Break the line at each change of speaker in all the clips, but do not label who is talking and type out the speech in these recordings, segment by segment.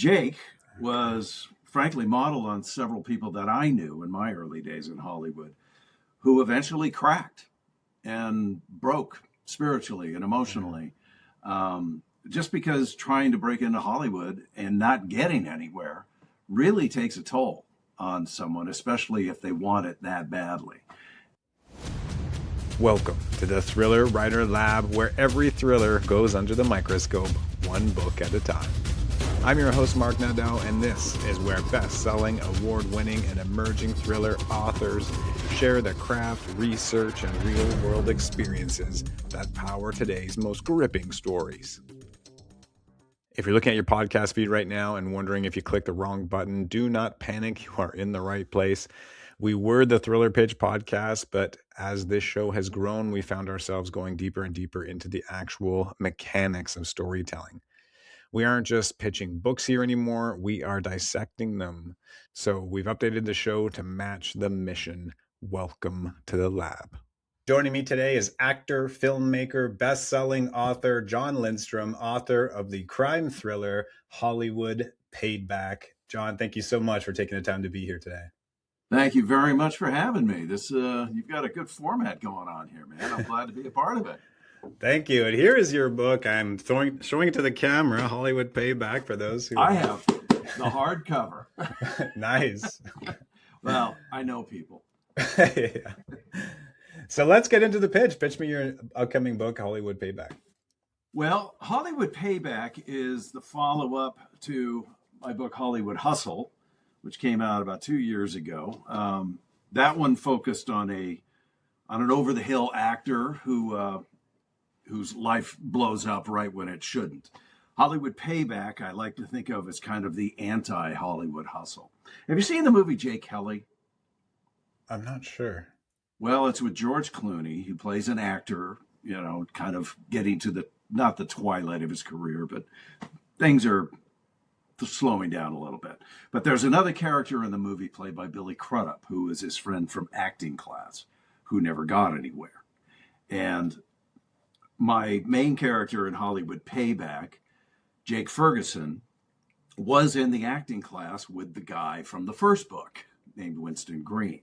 Jake was frankly modeled on several people that I knew in my early days in Hollywood who eventually cracked and broke spiritually and emotionally. Just because trying to break into Hollywood and not getting anywhere really takes a toll on someone, especially if they want it that badly.
Welcome to the Thriller Writer Lab, where every thriller goes under the microscope, one book at a time. I'm your host, Mark Nadeau, and this is where best-selling, award-winning, and emerging thriller authors share the craft, research, and real-world experiences that power today's most gripping stories. If you're looking at your podcast feed right now and wondering if you clicked the wrong button, do not panic. You are in the right place. We were the Thriller Pitch podcast, but as this show has grown, we found ourselves going deeper and deeper into the actual mechanics of storytelling. We aren't just pitching books here anymore, we are dissecting them. So we've updated the show to match the mission. Welcome to the lab. Joining me today is actor, filmmaker, best-selling author Jon Lindstrom, author of the crime thriller Hollywood Payback. Jon, thank you so much for taking the time to be here today.
Thank you very much for having me. You've got a good format going on here, man. I'm glad to be a part of it.
Thank you. And here is your book. I'm showing it to the camera, Hollywood Payback, for those who...
I have the hardcover.
Nice.
Well, I know people.
Yeah. So let's get into the pitch. Pitch me your upcoming book, Hollywood Payback.
Well, Hollywood Payback is the follow-up to my book, Hollywood Hustle, which came out about 2 years ago. That one focused on an over-the-hill actor whose life blows up right when it shouldn't. Hollywood Payback, I like to think of as kind of the anti-Hollywood Hustle. Have you seen the movie Jake Kelly?
I'm not sure.
Well, it's with George Clooney, who plays an actor, kind of getting to not the twilight of his career, but things are slowing down a little bit. But there's another character in the movie played by Billy Crudup, who is his friend from acting class, who never got anywhere. And my main character in Hollywood Payback, Jake Ferguson, was in the acting class with the guy from the first book named Winston Green.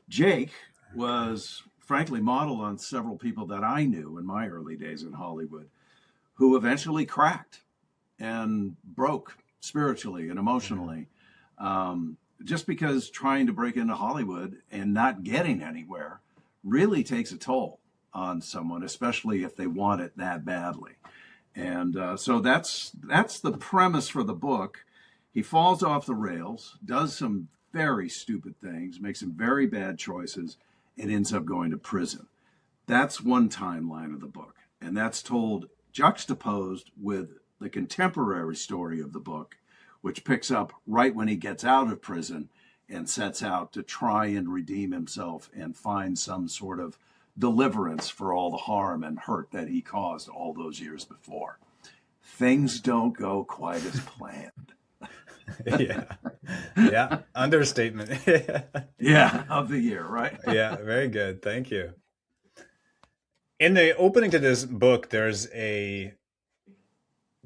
Jake was frankly modeled on several people that I knew in my early days in Hollywood who eventually cracked and broke spiritually and emotionally, just because trying to break into Hollywood and not getting anywhere really takes a toll on someone, especially if they want it that badly. And so that's the premise for the book. He falls off the rails, does some very stupid things, makes some very bad choices, and ends up going to prison. That's one timeline of the book, and that's told juxtaposed with the contemporary story of the book, which picks up right when he gets out of prison and sets out to try and redeem himself and find some sort of deliverance for all the harm and hurt that he caused all those years before. Things don't go quite as planned.
Yeah. Understatement.
Yeah, of the year, right?
Yeah, very good. Thank you. In the opening to this book, there's a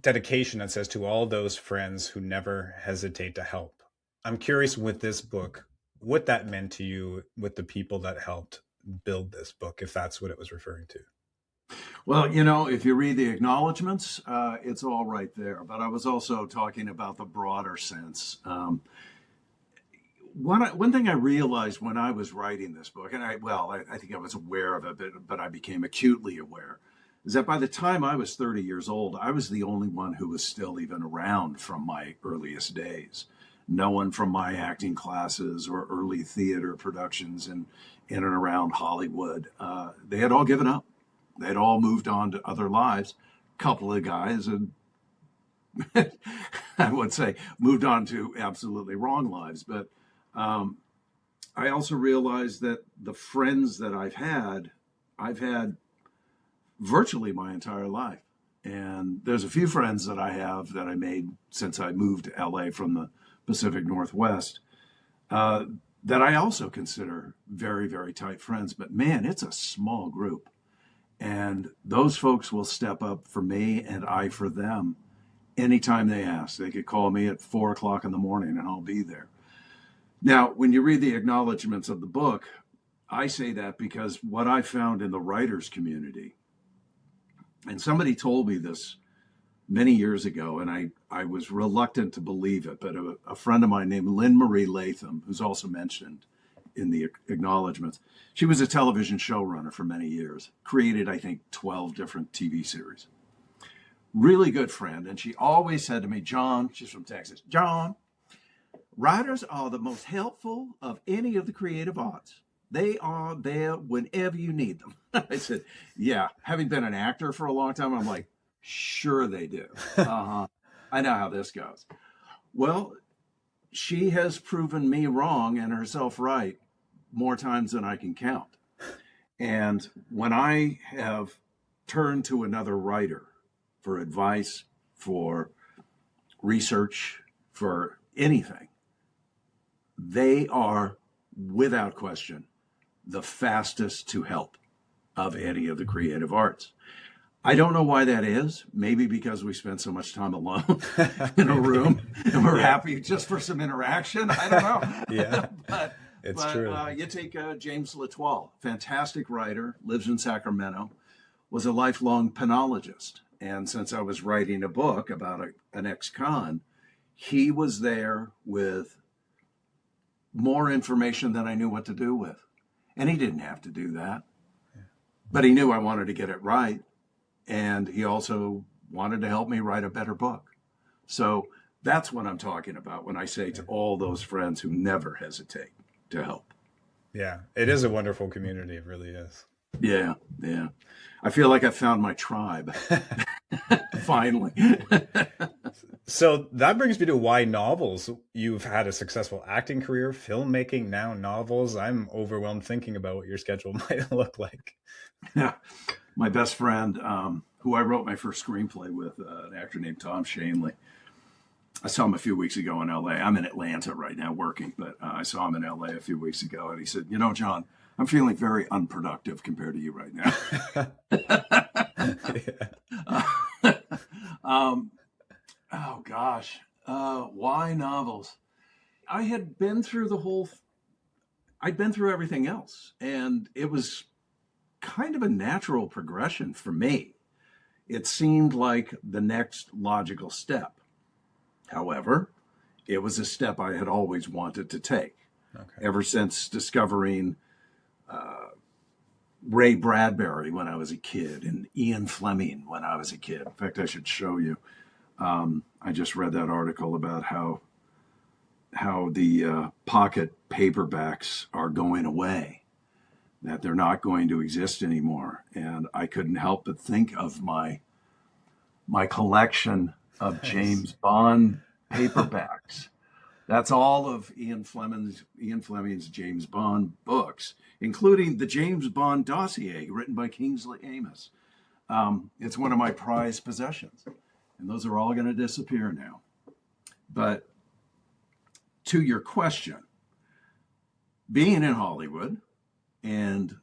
dedication that says, to all those friends who never hesitate to help. I'm curious with this book, what that meant to you with the people that helped build this book, if that's what it was referring to.
Well, if you read the acknowledgments, it's all right there. But I was also talking about the broader sense. One thing I realized when I was writing this book, and I think I was aware of it, but I became acutely aware, is that by the time I was 30 years old, I was the only one who was still even around from my earliest days. No one from my acting classes or early theater productions in and around Hollywood, they had all given up. They'd all moved on to other lives. A couple of guys, and I would say moved on to absolutely wrong lives. But I also realized that the friends that I've had virtually my entire life. And there's a few friends that I have that I made since I moved to LA from the Pacific Northwest that I also consider very, very tight friends. But man, it's a small group. And those folks will step up for me and I for them anytime they ask. They could call me at 4 o'clock in the morning and I'll be there. Now, when you read the acknowledgments of the book, I say that because what I found in the writers community, and somebody told me this many years ago, and I was reluctant to believe it, but a friend of mine named Lynn Marie Latham, who's also mentioned in the acknowledgments, she was a television showrunner for many years, created, I think, 12 different TV series. Really good friend. And she always said to me, John, she's from Texas, John, writers are the most helpful of any of the creative arts. They are there whenever you need them. I said, yeah, having been an actor for a long time, I'm like, sure they do. I know how this goes. Well, she has proven me wrong and herself right more times than I can count. And when I have turned to another writer for advice, for research, for anything, they are, without question, the fastest to help of any of the creative arts. I don't know why that is. Maybe because we spend so much time alone in a room and we're happy just for some interaction. I don't know.
Yeah,
but
it's true.
You take James Latoile, fantastic writer, lives in Sacramento, was a lifelong penologist. And since I was writing a book about an ex-con, he was there with more information than I knew what to do with. And he didn't have to do that. But he knew I wanted to get it right. And he also wanted to help me write a better book. So that's what I'm talking about when I say to all those friends who never hesitate to help.
Yeah, it is a wonderful community. It really is.
Yeah, yeah. I feel like I found my tribe. Finally.
So that brings me to why novels. You've had a successful acting career, filmmaking, now novels. I'm overwhelmed thinking about what your schedule might look like.
Yeah. My best friend, who I wrote my first screenplay with, an actor named Tom Shanley. I saw him a few weeks ago in LA. I'm in Atlanta right now working, but I saw him in LA a few weeks ago. And he said, you know, John, I'm feeling very unproductive compared to you right now. Oh, gosh. Why novels? I had been through I'd been through everything else. And it was kind of a natural progression for me. It seemed like the next logical step. However, it was a step I had always wanted to take. Okay. Ever since discovering Ray Bradbury when I was a kid and Ian Fleming when I was a kid. In fact, I should show you. I just read that article about how the pocket paperbacks are going away, that they're not going to exist anymore. And I couldn't help but think of my collection of James Bond paperbacks. That's all of Ian Fleming's James Bond books, including the James Bond dossier written by Kingsley Amis. It's one of my prized possessions, and those are all going to disappear now. But to your question, being in Hollywood and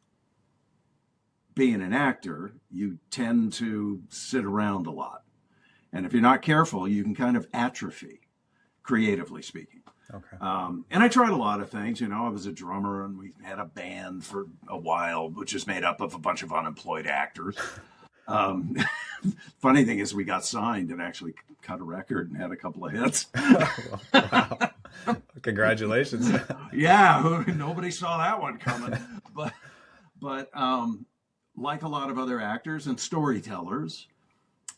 being an actor, you tend to sit around a lot. And if you're not careful, you can kind of atrophy, creatively speaking.
Okay.
And I tried a lot of things. You know, I was a drummer and we had a band for a while, which is made up of a bunch of unemployed actors. Funny thing is we got signed and actually cut a record and had a couple of hits.
Wow. Congratulations.
Yeah, nobody saw that one coming. But like a lot of other actors and storytellers,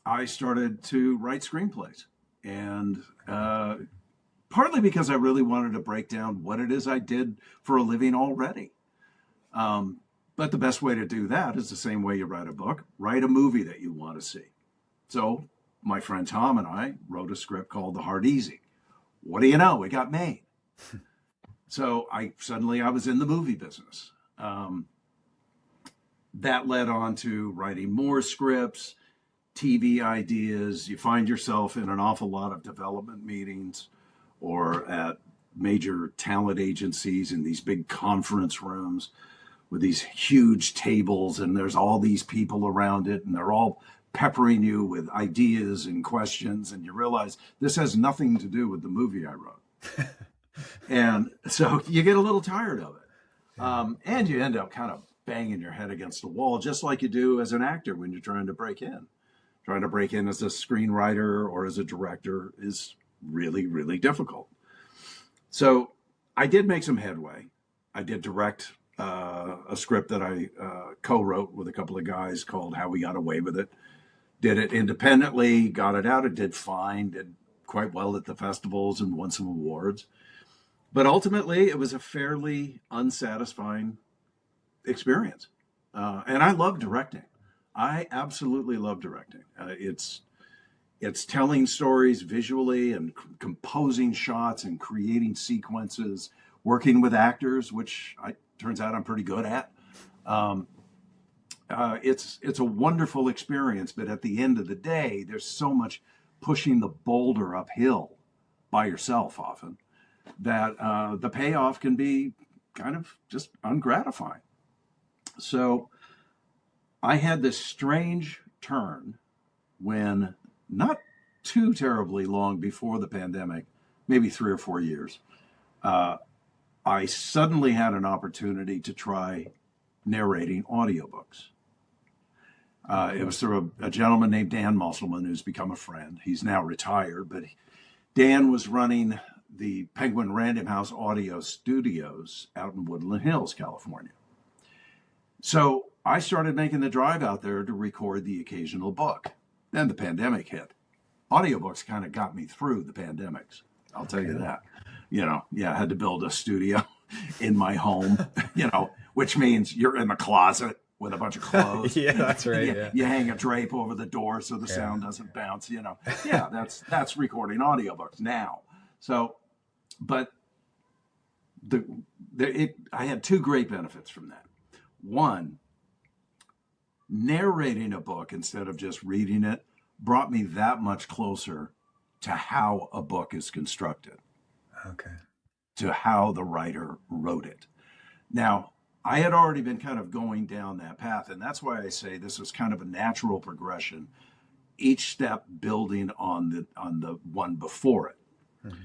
I started to write screenplays. And partly because I really wanted to break down what it is I did for a living already. But the best way to do that is the same way you write a book. Write a movie that you want to see. So my friend Tom and I wrote a script called The Hard Easy. What do you know? It got made. So I was in the movie business. That led on to writing more scripts, TV ideas. You find yourself in an awful lot of development meetings or at major talent agencies in these big conference rooms with these huge tables, and there's all these people around it, and they're all peppering you with ideas and questions, and you realize this has nothing to do with the movie I wrote. And so you get a little tired of it. And you end up kind of banging your head against the wall, just like you do as an actor when you're trying to break in. Trying to break in as a screenwriter or as a director is really, really difficult. So I did make some headway. I did direct a script that I co-wrote with a couple of guys called How We Got Away with It. Did it independently, got it out. It did fine, did quite well at the festivals and won some awards. But ultimately, it was a fairly unsatisfying experience. And I love directing. I absolutely love directing. It's telling stories visually and composing shots and creating sequences, working with actors, which turns out I'm pretty good at. It's a wonderful experience, but at the end of the day, there's so much pushing the boulder uphill by yourself often that the payoff can be kind of just ungratifying. So I had this strange turn when, not too terribly long before the pandemic, maybe 3 or 4 years, I suddenly had an opportunity to try narrating audiobooks. It was through a gentleman named Dan Musselman, who's become a friend. He's now retired, but Dan was running the Penguin Random House audio studios out in Woodland Hills, California. So I started making the drive out there to record the occasional book. Then the pandemic hit. Audiobooks kind of got me through the pandemics. I'll tell you that. I had to build a studio in my home, which means you're in the closet with a bunch of clothes.
Yeah, that's right.
You hang a drape over the door so the sound doesn't bounce, Yeah, that's recording audiobooks now. So, but I had 2 great benefits from that. One, narrating a book instead of just reading it brought me that much closer to how a book is constructed.
Okay.
To how the writer wrote it. Now, I had already been kind of going down that path, and that's why I say this was kind of a natural progression, each step building on the one before it. Mm-hmm.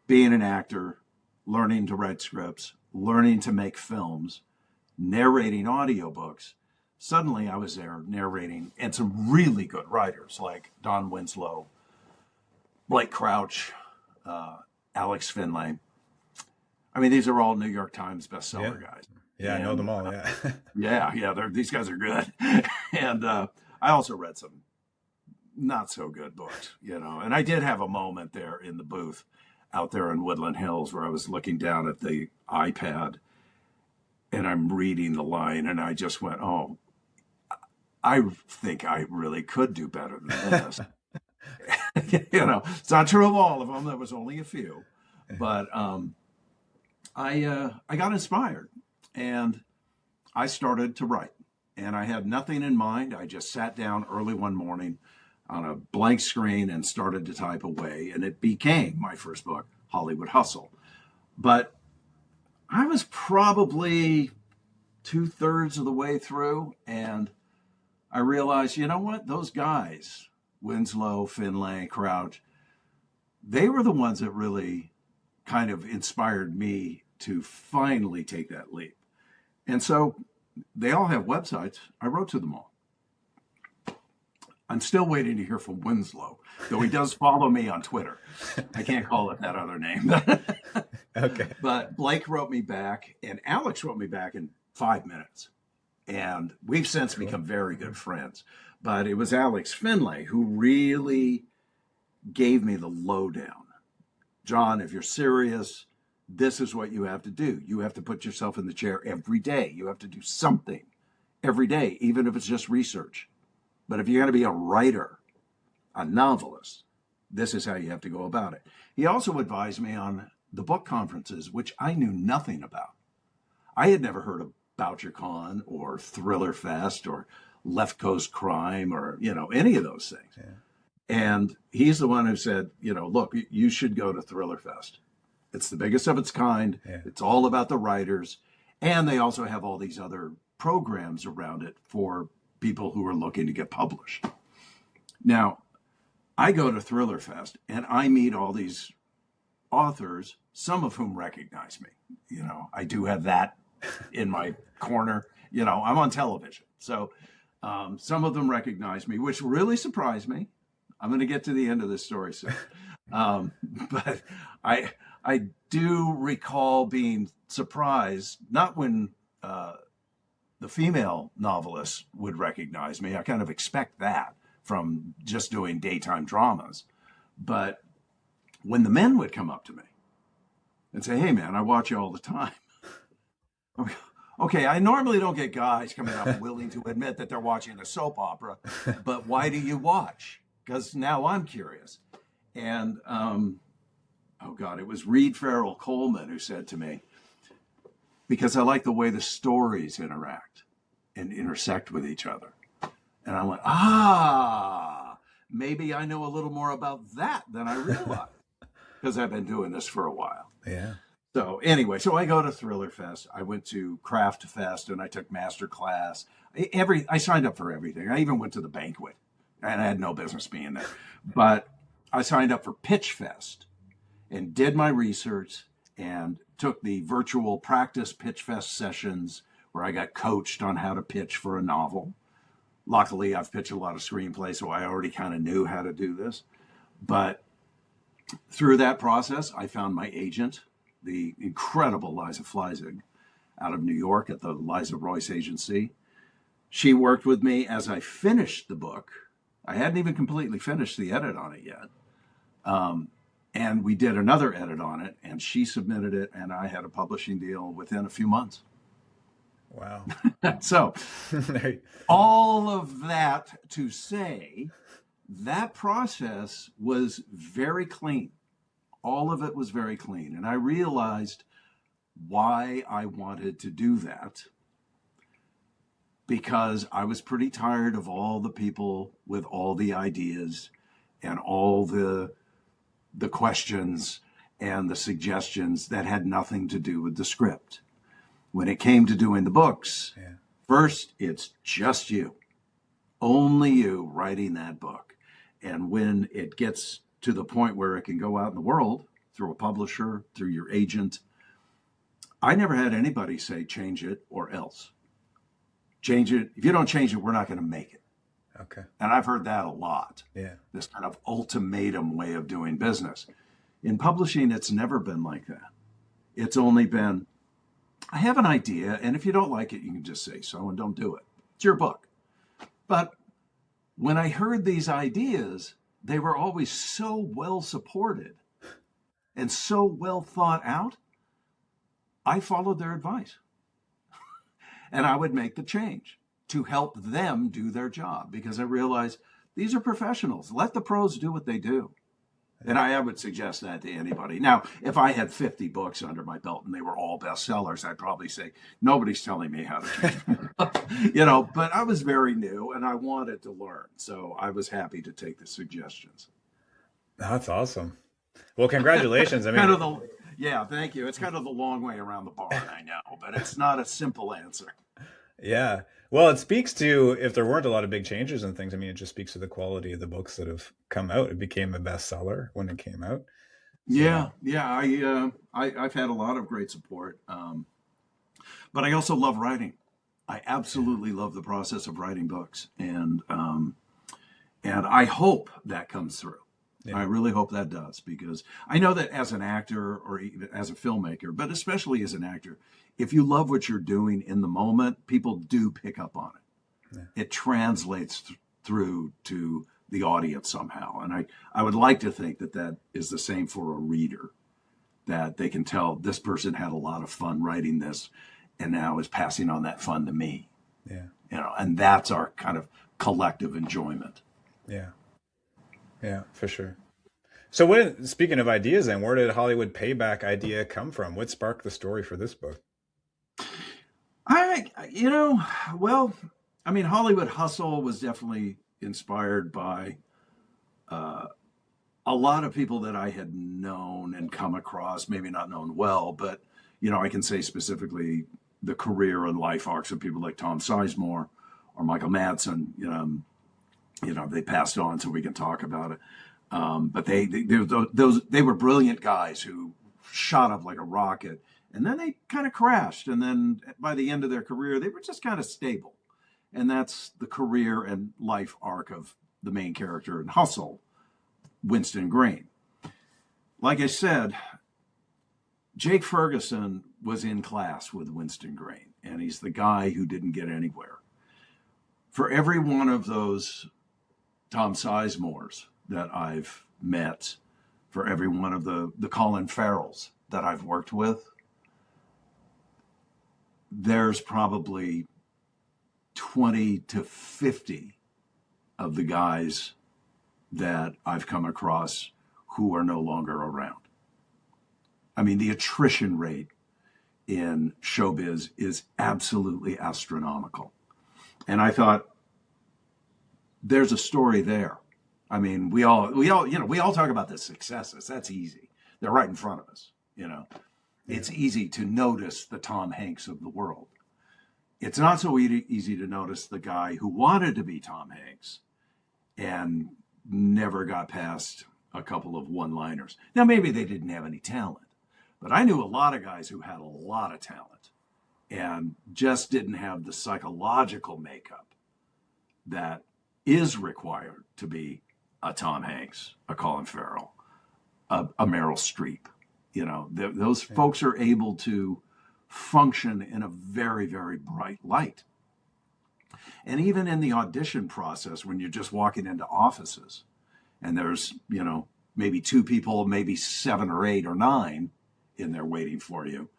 Being an actor, learning to write scripts, learning to make films, narrating audiobooks. Suddenly I was there narrating, and some really good writers like Don Winslow, Blake Crouch, Alex Finlay. I mean, these are all New York Times bestseller guys.
Yeah, I know them all,
These guys are good. And I also read some not so good books, and I did have a moment there in the booth out there in Woodland Hills where I was looking down at the iPad and I'm reading the line and I just went, oh, I think I really could do better than this. It's not true of all of them. There was only a few, but I got inspired and I started to write, and I had nothing in mind. I just sat down early one morning on a blank screen and started to type away, and it became my first book, Hollywood Hustle. But I was probably 2/3 of the way through, and I realized, you know what? Those guys, Winslow, Finlay, Crouch, they were the ones that really kind of inspired me to finally take that leap. And so they all have websites. I wrote to them all. I'm still waiting to hear from Winslow, though he does follow me on Twitter. I can't call it that other name.
Okay.
But Blake wrote me back, and Alex wrote me back in 5 minutes. And we've since become very good friends. But it was Alex Finlay who really gave me the lowdown. Jon, if you're serious, this is what you have to do. You have to put yourself in the chair every day. You have to do something every day, even if it's just research. But if you're going to be a writer, a novelist, this is how you have to go about it. He also advised me on the book conferences, which I knew nothing about. I had never heard of BoucherCon or Thriller Fest or Left Coast Crime or, any of those things. Yeah. And he's the one who said, look, you should go to Thriller Fest. It's the biggest of its kind. Yeah. It's all about the writers. And they also have all these other programs around it for people who are looking to get published. Now, I go to Thriller Fest and I meet all these authors, some of whom recognize me. You know, I do have that in my corner. You know, I'm on television. So some of them recognize me, which really surprised me. I'm going to get to the end of this story soon. But I do recall being surprised, not when the female novelists would recognize me. I kind of expect that from just doing daytime dramas. But when the men would come up to me and say, "Hey, man, I watch you all the time." Okay, I normally don't get guys coming up willing to admit that they're watching a soap opera, but why do you watch? Because now I'm curious. And, oh God, it was Reed Farrell Coleman who said to me, because I like the way the stories interact and intersect with each other. And I went, maybe I know a little more about that than I realized, because I've been doing this for a while.
Yeah.
So anyway, so I go to Thriller Fest. I went to Craft Fest and I took master class. I signed up for everything. I even went to the banquet, and I had no business being there. But I signed up for Pitch Fest and did my research and took the virtual practice Pitch Fest sessions where I got coached on how to pitch for a novel. Luckily, I've pitched a lot of screenplays, so I already kind of knew how to do this. But through that process, I found my agent, the incredible Liza Fleisig out of New York at the Liza Royce Agency. She worked with me as I finished the book. I hadn't even completely finished the edit on it yet. And we did another edit on it, and she submitted it, and I had a publishing deal within a few months.
Wow.
So all of that to say, that process was very clean. All of it was very clean. And I realized why I wanted to do that, because I was pretty tired of all the people with all the ideas and all the questions and the suggestions that had nothing to do with the script. When it came to doing the books, first, it's just you, only you writing that book. And when it gets to the point where it can go out in the world through a publisher, through your agent, I never had anybody say, change it or else. Change it. If you don't change it, we're not going to make it.
Okay.
And I've heard that a lot.
Yeah.
This kind of ultimatum way of doing business. In publishing, it's never been like that. It's only been, I have an idea, and if you don't like it, you can just say so and don't do it. It's your book. But when I heard these ideas, they were always so well supported and so well thought out, I followed their advice. And I would make the change to help them do their job, because I realized these are professionals. Let the pros do what they do. And I would suggest that to anybody. Now, if I had 50 books under my belt and they were all bestsellers, I'd probably say, nobody's telling me how to change. You know, but I was very new and I wanted to learn. So I was happy to take the suggestions.
That's awesome. Well, congratulations. I mean,
yeah, thank you. It's kind of the long way around the barn, I know, but it's not a simple answer.
Yeah. Well, it speaks to, if there weren't a lot of big changes and things, I mean, it just speaks to the quality of the books that have come out. It became a bestseller when it came out. So,
Yeah. I've had a lot of great support. But I also love writing. I absolutely love the process of writing books. And I hope that comes through. Yeah. I really hope that does, because I know that as an actor or even as a filmmaker, but especially as an actor, if you love what you're doing in the moment, people do pick up on it. Yeah. It translates through to the audience somehow. And I would like to think that that is the same for a reader, that they can tell this person had a lot of fun writing this and now is passing on that fun to me.
Yeah.
You know, and that's our kind of collective enjoyment.
Yeah. Yeah, for sure. So speaking of ideas then, where did Hollywood Payback idea come from? What sparked the story for this book?
Hollywood Hustle was definitely inspired by a lot of people that I had known and come across, maybe not known well, but, you know, I can say specifically the career and life arcs of people like Tom Sizemore or Michael Madsen. They passed on, so we can talk about it. But they were brilliant guys who shot up like a rocket, and then they kind of crashed. And then by the end of their career, they were just kind of stable. And that's the career and life arc of the main character in Hustle, Winston Green. Like I said, Jake Ferguson was in class with Winston Green, and he's the guy who didn't get anywhere. For every one of those Tom Sizemores that I've met, for every one of the Colin Farrells that I've worked with, there's probably 20 to 50 of the guys that I've come across who are no longer around. I mean, the attrition rate in showbiz is absolutely astronomical. And I thought, there's a story there. I mean, we all talk about the successes. That's easy. They're right in front of us. Yeah. It's easy to notice the Tom Hanks of the world. It's not so easy to notice the guy who wanted to be Tom Hanks and never got past a couple of one-liners. Now, maybe they didn't have any talent, but I knew a lot of guys who had a lot of talent and just didn't have the psychological makeup that is required to be a Tom Hanks, a Colin Farrell, a Meryl Streep. Those folks are able to function in a very, very bright light. And even in the audition process, when you're just walking into offices and there's, maybe 2 people, maybe 7 or 8 or 9 in there waiting for you,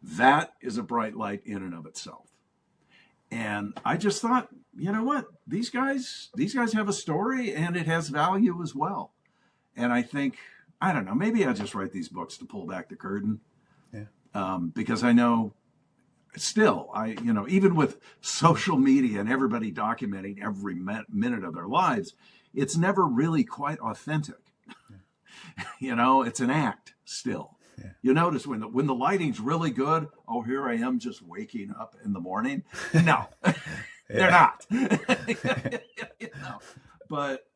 that is a bright light in and of itself. And I just thought, you know what, these guys have a story and it has value as well. And I think, I don't know, maybe I just write these books to pull back the curtain. Yeah. Because I know still, even with social media and everybody documenting every minute of their lives, it's never really quite authentic. Yeah. It's an act still. Yeah. You notice when the lighting's really good, oh, here I am just waking up in the morning. No, they're not. But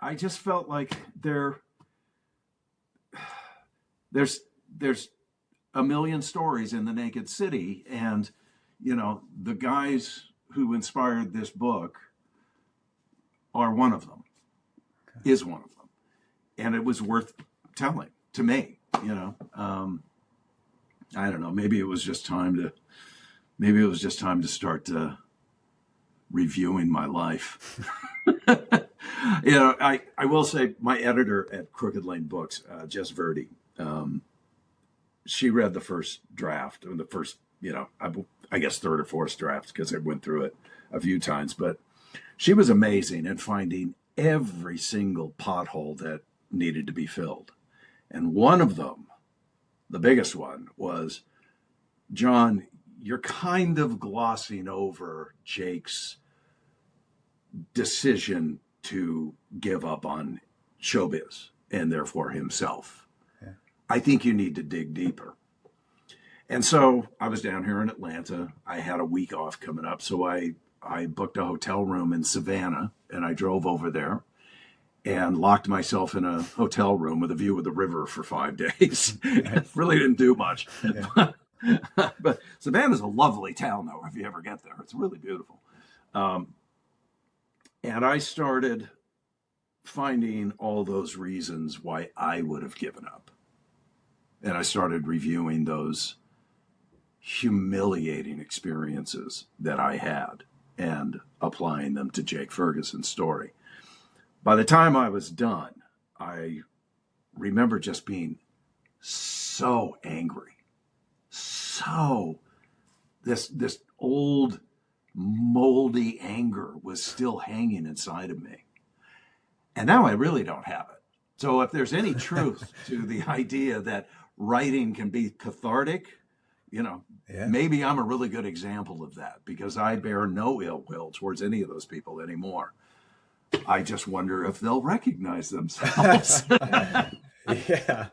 I just felt like there's a million stories in the Naked City, and the guys who inspired this book are one of them. Okay. Is one of them, and it was worth telling to me. I don't know. Maybe it was just time to start reviewing my life. I will say my editor at Crooked Lane Books, Jess Verdi, she read the first draft, or the first, I guess third or fourth draft, because I went through it a few times. But she was amazing at finding every single pothole that needed to be filled. And one of them, the biggest one, was, Jon, you're kind of glossing over Jake's decision to give up on showbiz and therefore himself. Yeah. I think you need to dig deeper. And so I was down here in Atlanta. I had a week off coming up. So I booked a hotel room in Savannah, and I drove over there and locked myself in a hotel room with a view of the river for 5 days. Really didn't do much. Yeah. But Savannah's a lovely town, though, if you ever get there. It's really beautiful. And I started finding all those reasons why I would have given up. And I started reviewing those humiliating experiences that I had and applying them to Jake Ferguson's story. By the time I was done, I remember just being so angry. So this old moldy anger was still hanging inside of me. And now I really don't have it. So if there's any truth to the idea that writing can be cathartic, maybe I'm a really good example of that, because I bear no ill will towards any of those people anymore. I just wonder if they'll recognize themselves.
Yeah.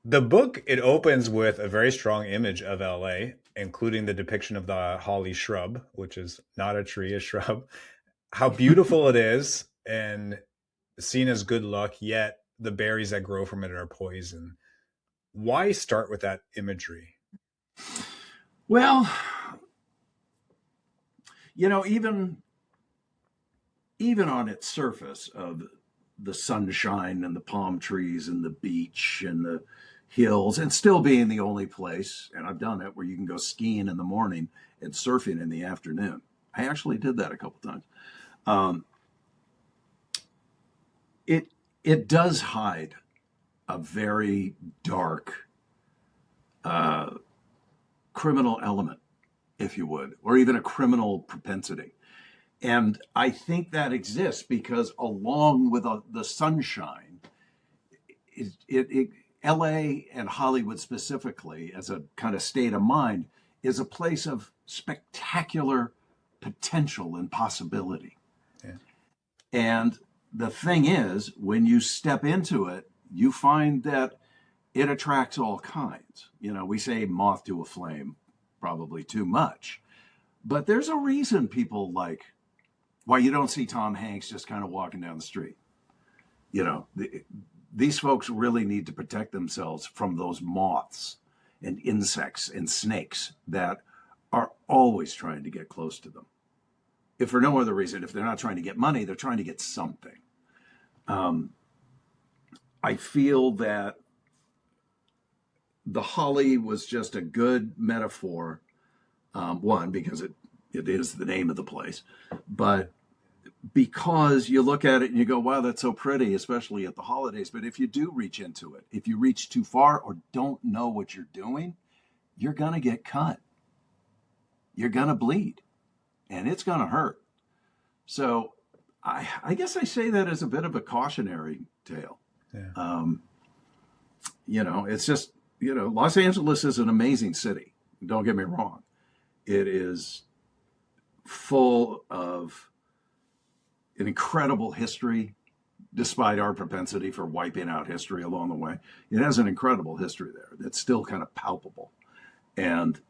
The book, it opens with a very strong image of LA, including the depiction of the holly shrub, which is not a tree, a shrub. How beautiful it is, and seen as good luck, yet the berries that grow from it are poison. Why start with that imagery?
Well, even on its surface of the sunshine and the palm trees and the beach and the hills, and still being the only place, and I've done it, where you can go skiing in the morning and surfing in the afternoon. I actually did that a couple times. Um, it does hide a very dark criminal element, if you would, or even a criminal propensity. And I think that exists because, along with the sunshine, LA and Hollywood specifically, as a kind of state of mind, is a place of spectacular potential and possibility.
Yeah.
And the thing is, when you step into it, you find that it attracts all kinds. We say moth to a flame, probably too much. But there's a reason people like why you don't see Tom Hanks just kind of walking down the street. These folks really need to protect themselves from those moths and insects and snakes that are always trying to get close to them. If for no other reason, if they're not trying to get money, they're trying to get something. I feel that the holly was just a good metaphor. One, because it is the name of the place, but because you look at it and you go, wow, that's so pretty, especially at the holidays. But if you do reach into it, if you reach too far or don't know what you're doing, you're going to get cut. You're going to bleed, and it's going to hurt. So I guess I say that as a bit of a cautionary tale.
Yeah.
It's just, Los Angeles is an amazing city. Don't get me wrong. It is full of an incredible history, despite our propensity for wiping out history along the way. It has an incredible history there that's still kind of palpable. And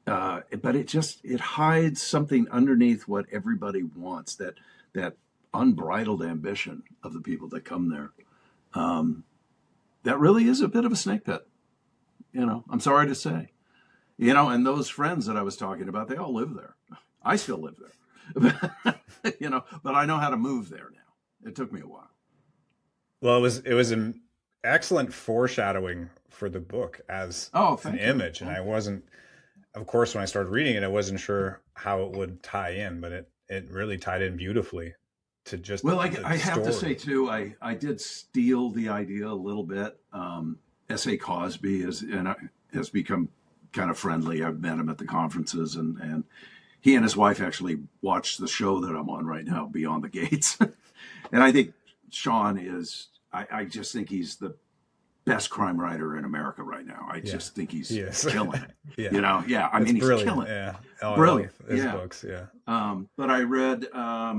but it hides something underneath what everybody wants, that unbridled ambition of the people that come there. That really is a bit of a snake pit. I'm sorry to say. And those friends that I was talking about, they all live there. I still live there. But I know how to move there now. It took me a while.
Well, it was an excellent foreshadowing for the book as an image. And I wasn't, of course, when I started reading it, I wasn't sure how it would tie in, but it really tied in beautifully to just.
Well, I have to say too, I did steal the idea a little bit. S.A. Cosby has become kind of friendly. I've met him at the conferences, and he and his wife actually watch the show that I'm on right now, Beyond the Gates. And I think Sean I just think he's the best crime writer in America right now. I just think he's killing it. Yeah. I mean, he's killing it.
Yeah.
Brilliant.
His books, yeah.
But I read, I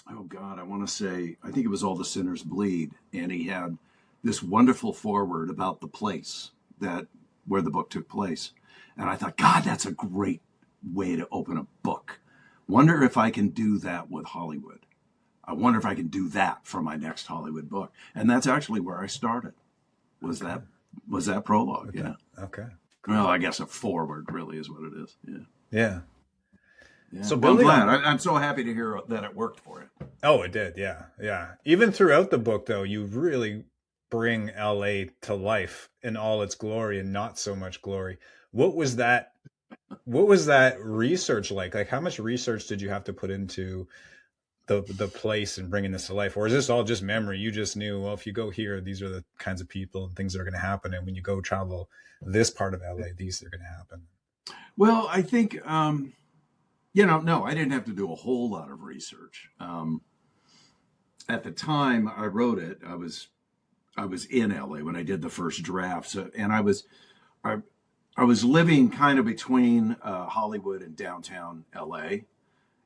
want to say, I think it was All the Sinners Bleed. And he had this wonderful foreword about the place where the book took place. And I thought, God, that's a great way to open a book. Wonder if I can do that with Hollywood. I wonder if I can do that for my next Hollywood book. And that's actually where I started. Was that prologue? Yeah.
Okay.
Well, I guess a foreword really is what it is.
Yeah.
So I'm glad. I'm so happy to hear that it worked for you.
Oh, it did. Yeah. Even throughout the book, though, you really bring LA to life in all its glory and not so much glory. What was that research like? Like, how much research did you have to put into the place and bringing this to life? Or is this all just memory? You just knew, well, if you go here, these are the kinds of people and things that are going to happen. And when you go travel this part of LA, these are going to happen.
Well, I think, no, I didn't have to do a whole lot of research. At the time I wrote it, I was in LA when I did the first draft. So, and I was living kind of between Hollywood and downtown LA,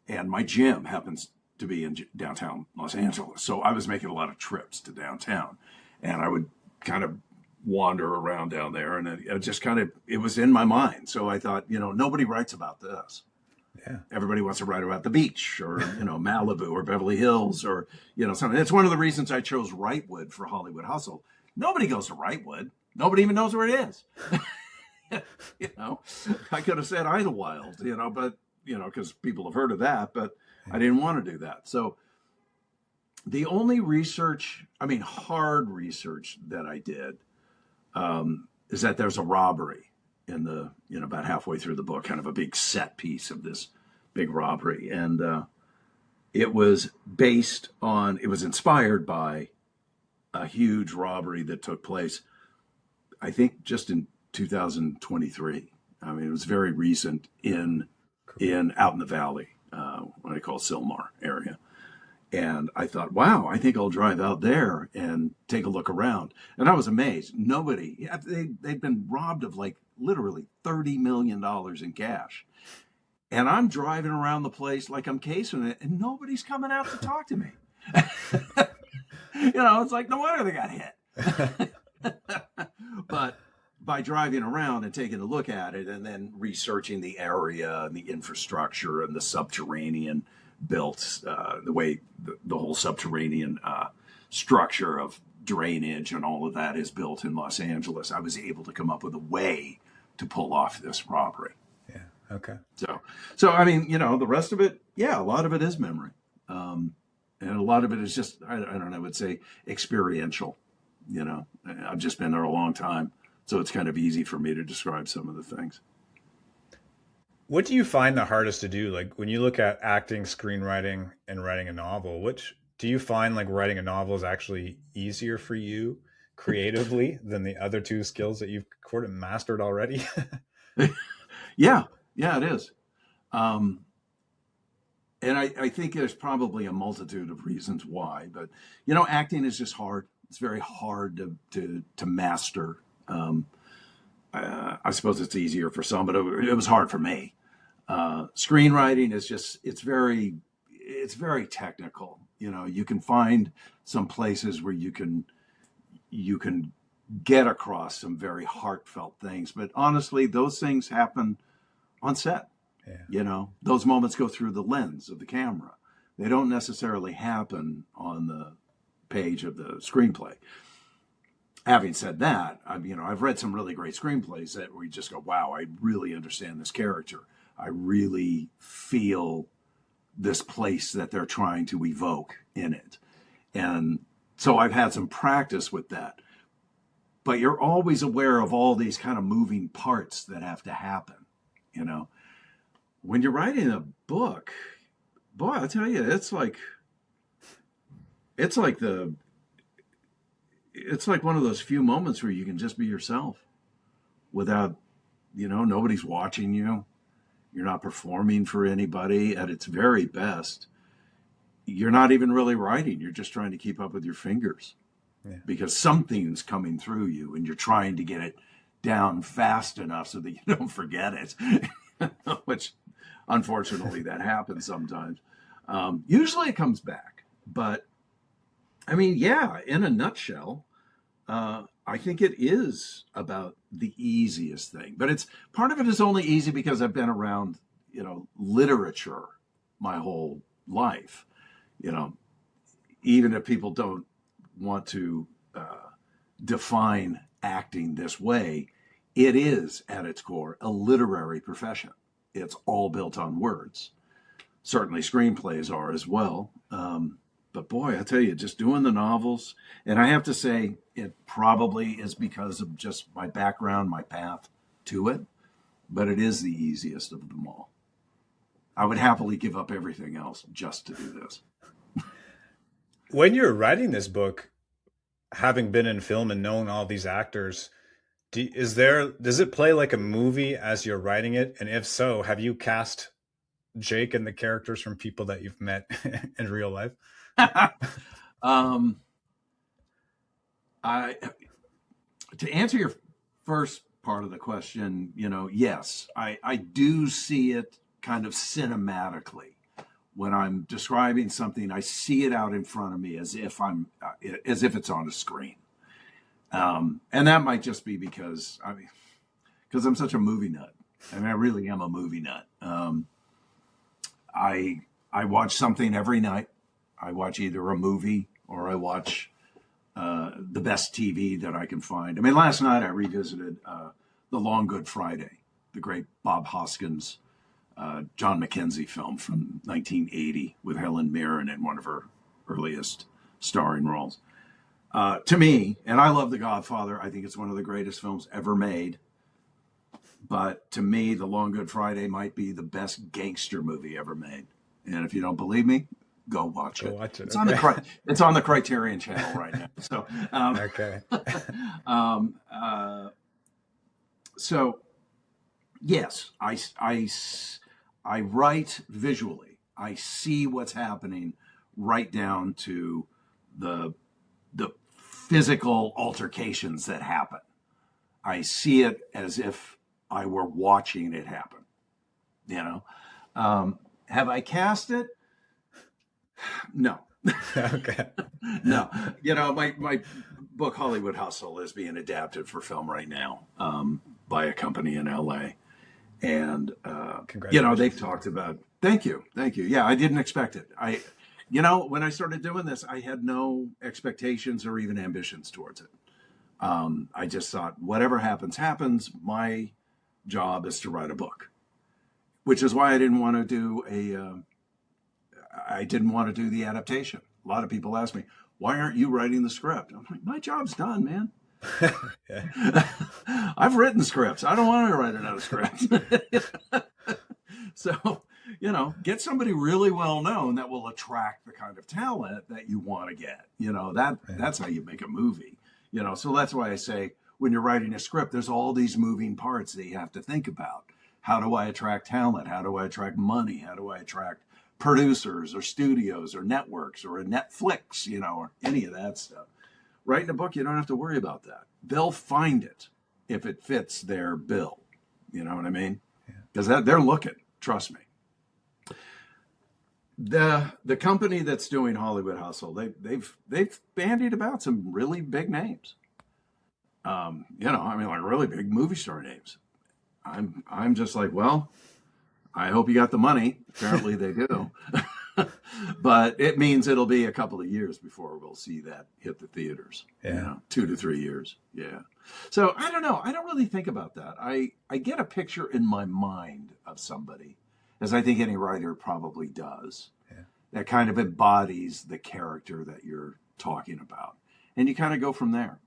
and my gym happens to be in downtown Los Angeles. So I was making a lot of trips to downtown, and I would kind of, wander around down there, and it just kind of, it was in my mind. So I thought, nobody writes about this.
Yeah.
Everybody wants to write about the beach or, Malibu or Beverly Hills or, something. It's one of the reasons I chose Wrightwood for Hollywood Hustle. Nobody goes to Wrightwood. Nobody even knows where it is. I could have said Idlewild, but, because people have heard of that, but I didn't want to do that. So the only hard research that I did is that there's a robbery in the, about halfway through the book, kind of a big set piece of this big robbery. And it was inspired by a huge robbery that took place, I think, just in 2023. I mean, it was very recent out in the valley, what I call Sylmar area. And I thought, wow, I think I'll drive out there and take a look around. And I was amazed. They'd been robbed of like literally $30 million in cash. And I'm driving around the place like I'm casing it, and nobody's coming out to talk to me. It's like, no wonder they got hit. But by driving around and taking a look at it and then researching the area and the infrastructure and the subterranean built, the way the whole subterranean structure of drainage and all of that is built in Los Angeles, I was able to come up with a way to pull off this robbery.
Yeah. Okay.
So I mean, the rest of it, a lot of it is memory. And a lot of it is just, I don't know, I would say experiential. I've just been there a long time. So it's kind of easy for me to describe some of the things.
What do you find the hardest to do? Like when you look at acting, screenwriting, and writing a novel, which do you find like writing a novel is actually easier for you creatively than the other two skills that you've sort of mastered already?
Yeah, it is. And I think there's probably a multitude of reasons why, but acting is just hard. It's very hard to master. I suppose it's easier for some, but it was hard for me. Screenwriting is just, it's very technical. You can find some places where you can get across some very heartfelt things, but honestly, those things happen on set. Yeah. Those moments go through the lens of the camera. They don't necessarily happen on the page of the screenplay. Having said that, I've read some really great screenplays that where you just go, wow, I really understand this character. I really feel this place that they're trying to evoke in it. And so I've had some practice with that. But you're always aware of all these kind of moving parts that have to happen. When you're writing a book, boy, I tell you, it's like one of those few moments where you can just be yourself without, nobody's watching you. You're not performing for anybody at its very best. You're not even really writing. You're just trying to keep up with your fingers because something's coming through you and you're trying to get it down fast enough so that you don't forget it, which unfortunately that happens sometimes. Usually it comes back, but in a nutshell, I think it is about the easiest thing, but part of it is only easy because I've been around, literature my whole life, even if people don't want to define acting this way, it is at its core a literary profession. It's all built on words. Certainly screenplays are as well. But boy, I tell you, just doing the novels, and I have to say it probably is because of just my background, my path to it, but it is the easiest of them all. I would happily give up everything else just to do this.
When you're writing this book, having been in film and knowing all these actors, does it play like a movie as you're writing it? And if so, have you cast Jake and the characters from people that you've met in real life?
To answer your first part of the question, yes, I do see it kind of cinematically. When I'm describing something, I see it out in front of me as if it's on a screen. And that might just be because I'm such a movie nut. I mean, I really am a movie nut. I watch something every night. I watch either a movie or I watch the best TV that I can find. I mean, last night I revisited The Long Good Friday, the great Bob Hoskins, John Mackenzie film from 1980 with Helen Mirren in one of her earliest starring roles. To me, and I love The Godfather, I think it's one of the greatest films ever made. But to me, The Long Good Friday might be the best gangster movie ever made. And if you don't believe me, go watch it. It's
okay.
It's on the Criterion Channel right now. So
Okay.
so yes, I write visually. I see what's happening right down to the physical altercations that happen. I see it as if I were watching it happen. You know, have I cast it? No.
Okay.
No. You know, my book Hollywood Hustle is being adapted for film right now by a company in LA. And you know, they've talked about thank you. Yeah, I didn't expect it. You know, when I started doing this, I had no expectations or even ambitions towards it. I just thought whatever happens happens. My job is to write a book, which is why I didn't want to do the adaptation. A lot of people ask me, why aren't you writing the script? I'm like, my job's done, man. I've written scripts. I don't want to write another script. So, you know, get somebody really well known that will attract the kind of talent that you want to get. You know, that's how you make a movie. You know, so that's why I say when you're writing a script, there's all these moving parts that you have to think about. How do I attract talent? How do I attract money? How do I attract producers or studios or networks or a Netflix, you know, or any of that stuff? Writing a book, you don't have to worry about that. They'll find it if it fits their bill. You know what I mean? Because they're looking. Trust me. The company that's doing Hollywood Hustle, they've bandied about some really big names. You know, I mean, like really big movie star names. I'm just like, well, I hope you got the money. Apparently they do. But it means it'll be a couple of years before we'll see that hit the theaters.
Yeah.
You know, 2 to 3 years. Yeah. So I don't know. I don't really think about that. I get a picture in my mind of somebody, as I think any writer probably does, that kind of embodies the character that you're talking about. And you kind of go from there,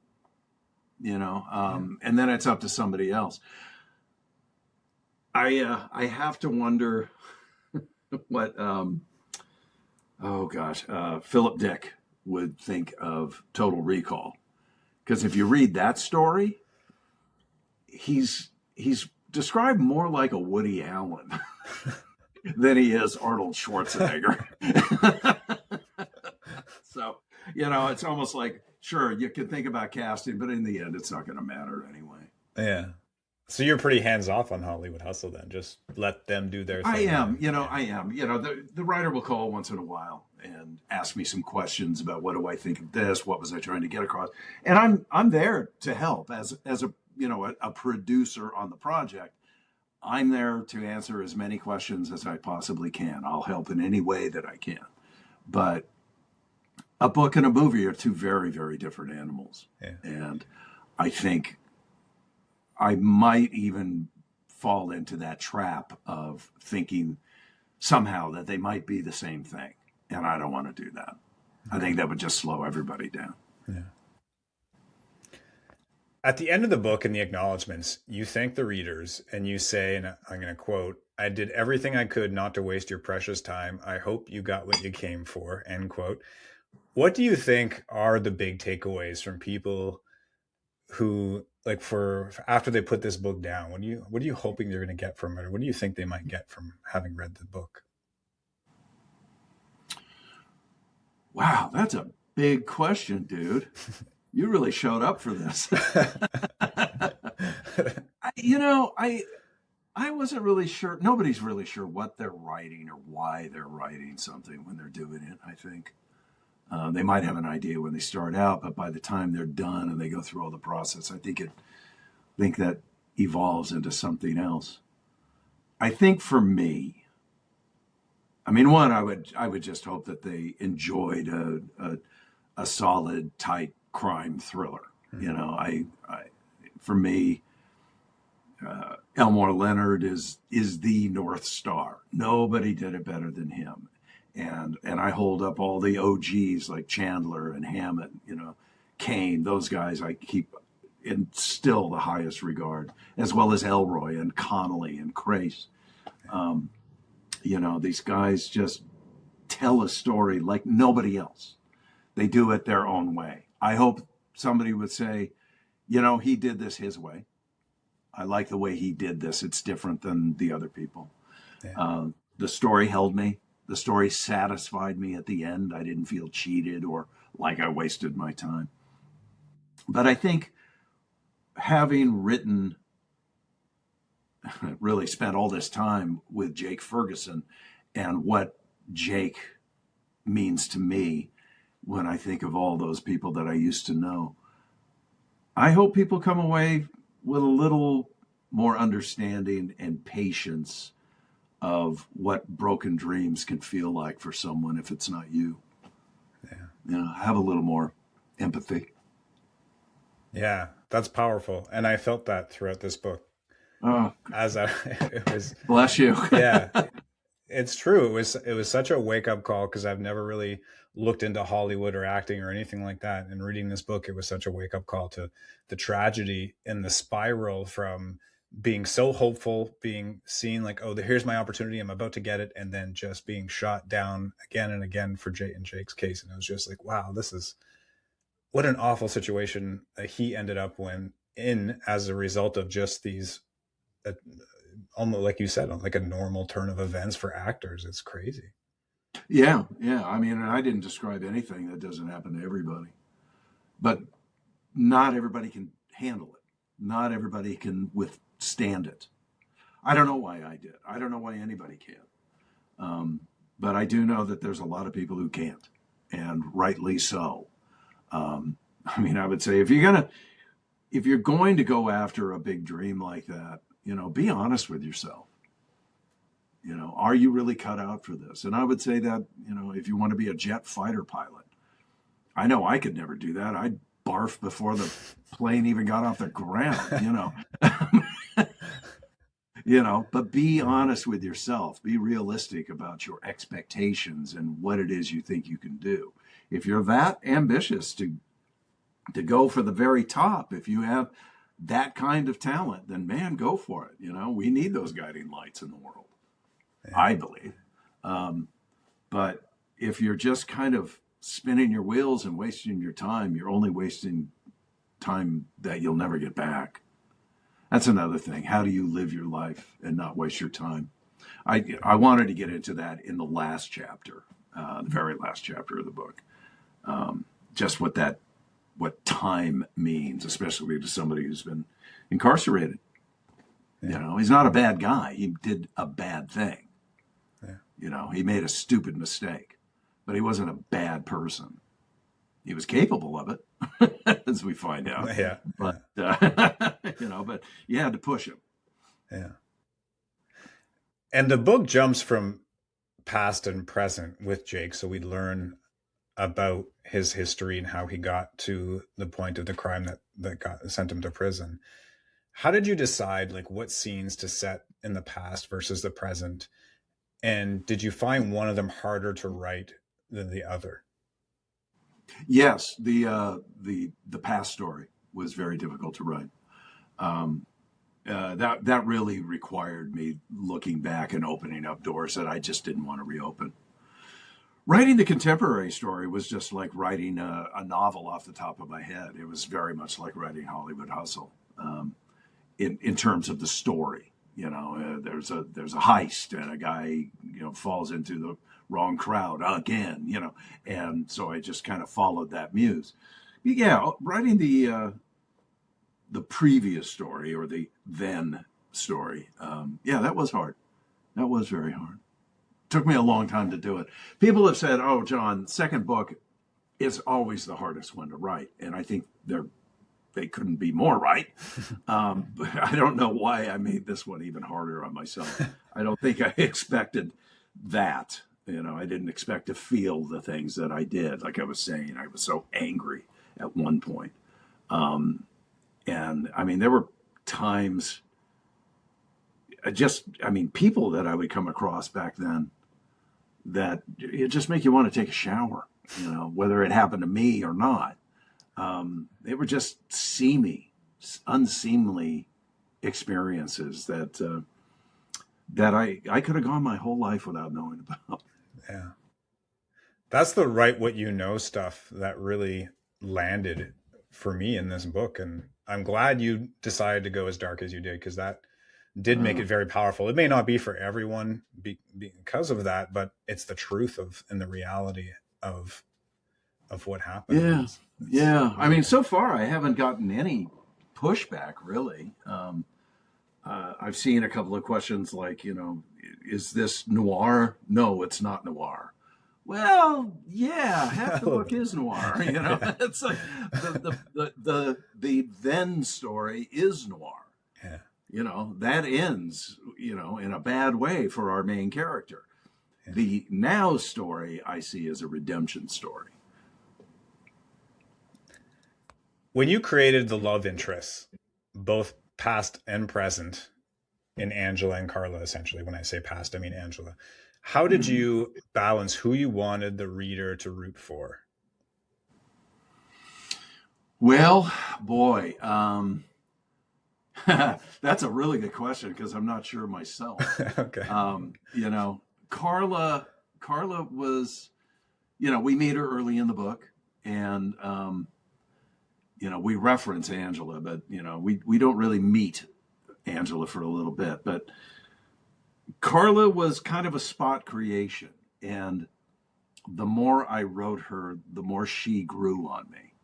you know, and then it's up to somebody else. I have to wonder what, Philip Dick would think of Total Recall. Because if you read that story, he's described more like a Woody Allen than he is Arnold Schwarzenegger. So, you know, it's almost like, sure, you can think about casting, but in the end, it's not going to matter anyway.
Yeah. So you're pretty hands off on Hollywood Hustle then. Just let them do their thing.
I am. You know, the writer will call once in a while and ask me some questions about what do I think of this? What was I trying to get across? And I'm there to help as a, you know, a producer on the project. I'm there to answer as many questions as I possibly can. I'll help in any way that I can. But a book and a movie are two very, very different animals. Yeah. And I think I might even fall into that trap of thinking somehow that they might be the same thing. And I don't want to do that. I think that would just slow everybody down.
Yeah. At the end of the book, in the acknowledgments, you thank the readers and you say, and I'm going to quote, "I did everything I could not to waste your precious time. I hope you got what you came for," end quote. What do you think are the big takeaways from people who, like, for after they put this book down? What are you hoping they're going to get from it? Or what do you think they might get from having read the book?
Wow, that's a big question, dude. You really showed up for this. I wasn't really sure. Nobody's really sure what they're writing or why they're writing something when they're doing it, I think. They might have an idea when they start out, but by the time they're done and they go through all the process, I think that evolves into something else. I think for me, I mean, one, I would just hope that they enjoyed a solid, tight crime thriller.
Mm-hmm.
You know, for me, Elmore Leonard is the North Star. Nobody did it better than him. And I hold up all the OGs like Chandler and Hammett, you know, Kane, those guys I keep in still the highest regard, as well as Elroy and Connolly and Crace. You know, these guys just tell a story like nobody else. They do it their own way. I hope somebody would say, you know, he did this his way. I like the way he did this. It's different than the other people. Yeah. The story held me. The story satisfied me at the end. I didn't feel cheated or like I wasted my time. But I think having really spent all this time with Jake Ferguson and what Jake means to me when I think of all those people that I used to know, I hope people come away with a little more understanding and patience of what broken dreams can feel like for someone if it's not you.
Yeah.
You know, have a little more empathy.
Yeah, that's powerful. And I felt that throughout this book.
Oh,
It was,
bless you.
Yeah, it's true. It was such a wake up call because I've never really looked into Hollywood or acting or anything like that. And reading this book, it was such a wake up call to the tragedy and the spiral from being so hopeful, being seen like, oh, here's my opportunity, I'm about to get it, and then just being shot down again and again for Jake's case. And it was just like, wow, this is what an awful situation that he ended up in as a result of just these, almost like you said, like a normal turn of events for actors. It's crazy.
Yeah. I mean, I didn't describe anything that doesn't happen to everybody, but not everybody can handle it. Not everybody can withstand it. I don't know why I did. I don't know why anybody can. But I do know that there's a lot of people who can't, and rightly so. I mean, I would say if you're going to go after a big dream like that, you know, be honest with yourself. You know, are you really cut out for this? And I would say that, you know, if you want to be a jet fighter pilot, I know I could never do that. I'd barf before the plane even got off the ground, you know. You know, but be honest with yourself. Be realistic about your expectations and what it is you think you can do. If you're that ambitious to go for the very top, if you have that kind of talent, then man, go for it. You know, we need those guiding lights in the world, yeah. I believe. But if you're just kind of spinning your wheels and wasting your time, you're only wasting time that you'll never get back. That's another thing. How do you live your life and not waste your time? I wanted to get into that in the last chapter, the very last chapter of the book. Just what time means, especially to somebody who's been incarcerated. Yeah. You know, he's not a bad guy. He did a bad thing. Yeah. You know, he made a stupid mistake, but he wasn't a bad person. He was capable of it, as we find out.
Yeah.
But, you know, but you had to push him.
Yeah. And the book jumps from past and present with Jake. So we learn about his history and how he got to the point of the crime that sent him to prison. How did you decide like what scenes to set in the past versus the present? And did you find one of them harder to write than the other?
Yes, the past story was very difficult to write. That really required me looking back and opening up doors that I just didn't want to reopen. Writing the contemporary story was just like writing a novel off the top of my head. It was very much like writing Hollywood Hustle in terms of the story. You know, there's a heist and a guy, you know, falls into the wrong crowd again, you know, and so I just kind of followed that muse. Yeah, writing the previous story or the then story, yeah, that was hard. That was very hard. Took me a long time to do it. People have said, "Oh, Jon, second book, is always the hardest one to write. And I think they couldn't be more right. But I don't know why I made this one even harder on myself. I don't think I expected that. I didn't expect to feel the things that I did. Like I was saying, I was so angry at one point. And I mean, there were times people that I would come across back then that it just make you want to take a shower, whether it happened to me or not. They were just unseemly experiences that I could have gone my whole life without knowing about.
Yeah. That's the write what you know stuff that really landed for me in this book. And I'm glad you decided to go as dark as you did, because that did make it very powerful. It may not be for everyone because of that, but it's the truth and the reality of what happened.
Yeah. I mean, so far I haven't gotten any pushback really. I've seen a couple of questions like, is this noir? No, it's not noir. Well, yeah, half the book is noir. It's like the then story is noir.
Yeah.
That ends, in a bad way for our main character. Yeah. The now story I see as a redemption story.
When you created the love interests, both past and present, in Angela and Carla, essentially, when I say past, I mean Angela, how did you balance who you wanted the reader to root for?
Well, boy, that's a really good question because I'm not sure myself.
Okay.
Carla was, we meet her early in the book, and we reference Angela, but we don't really meet Angela for a little bit. But Carla was kind of a spot creation, and the more I wrote her, the more she grew on me.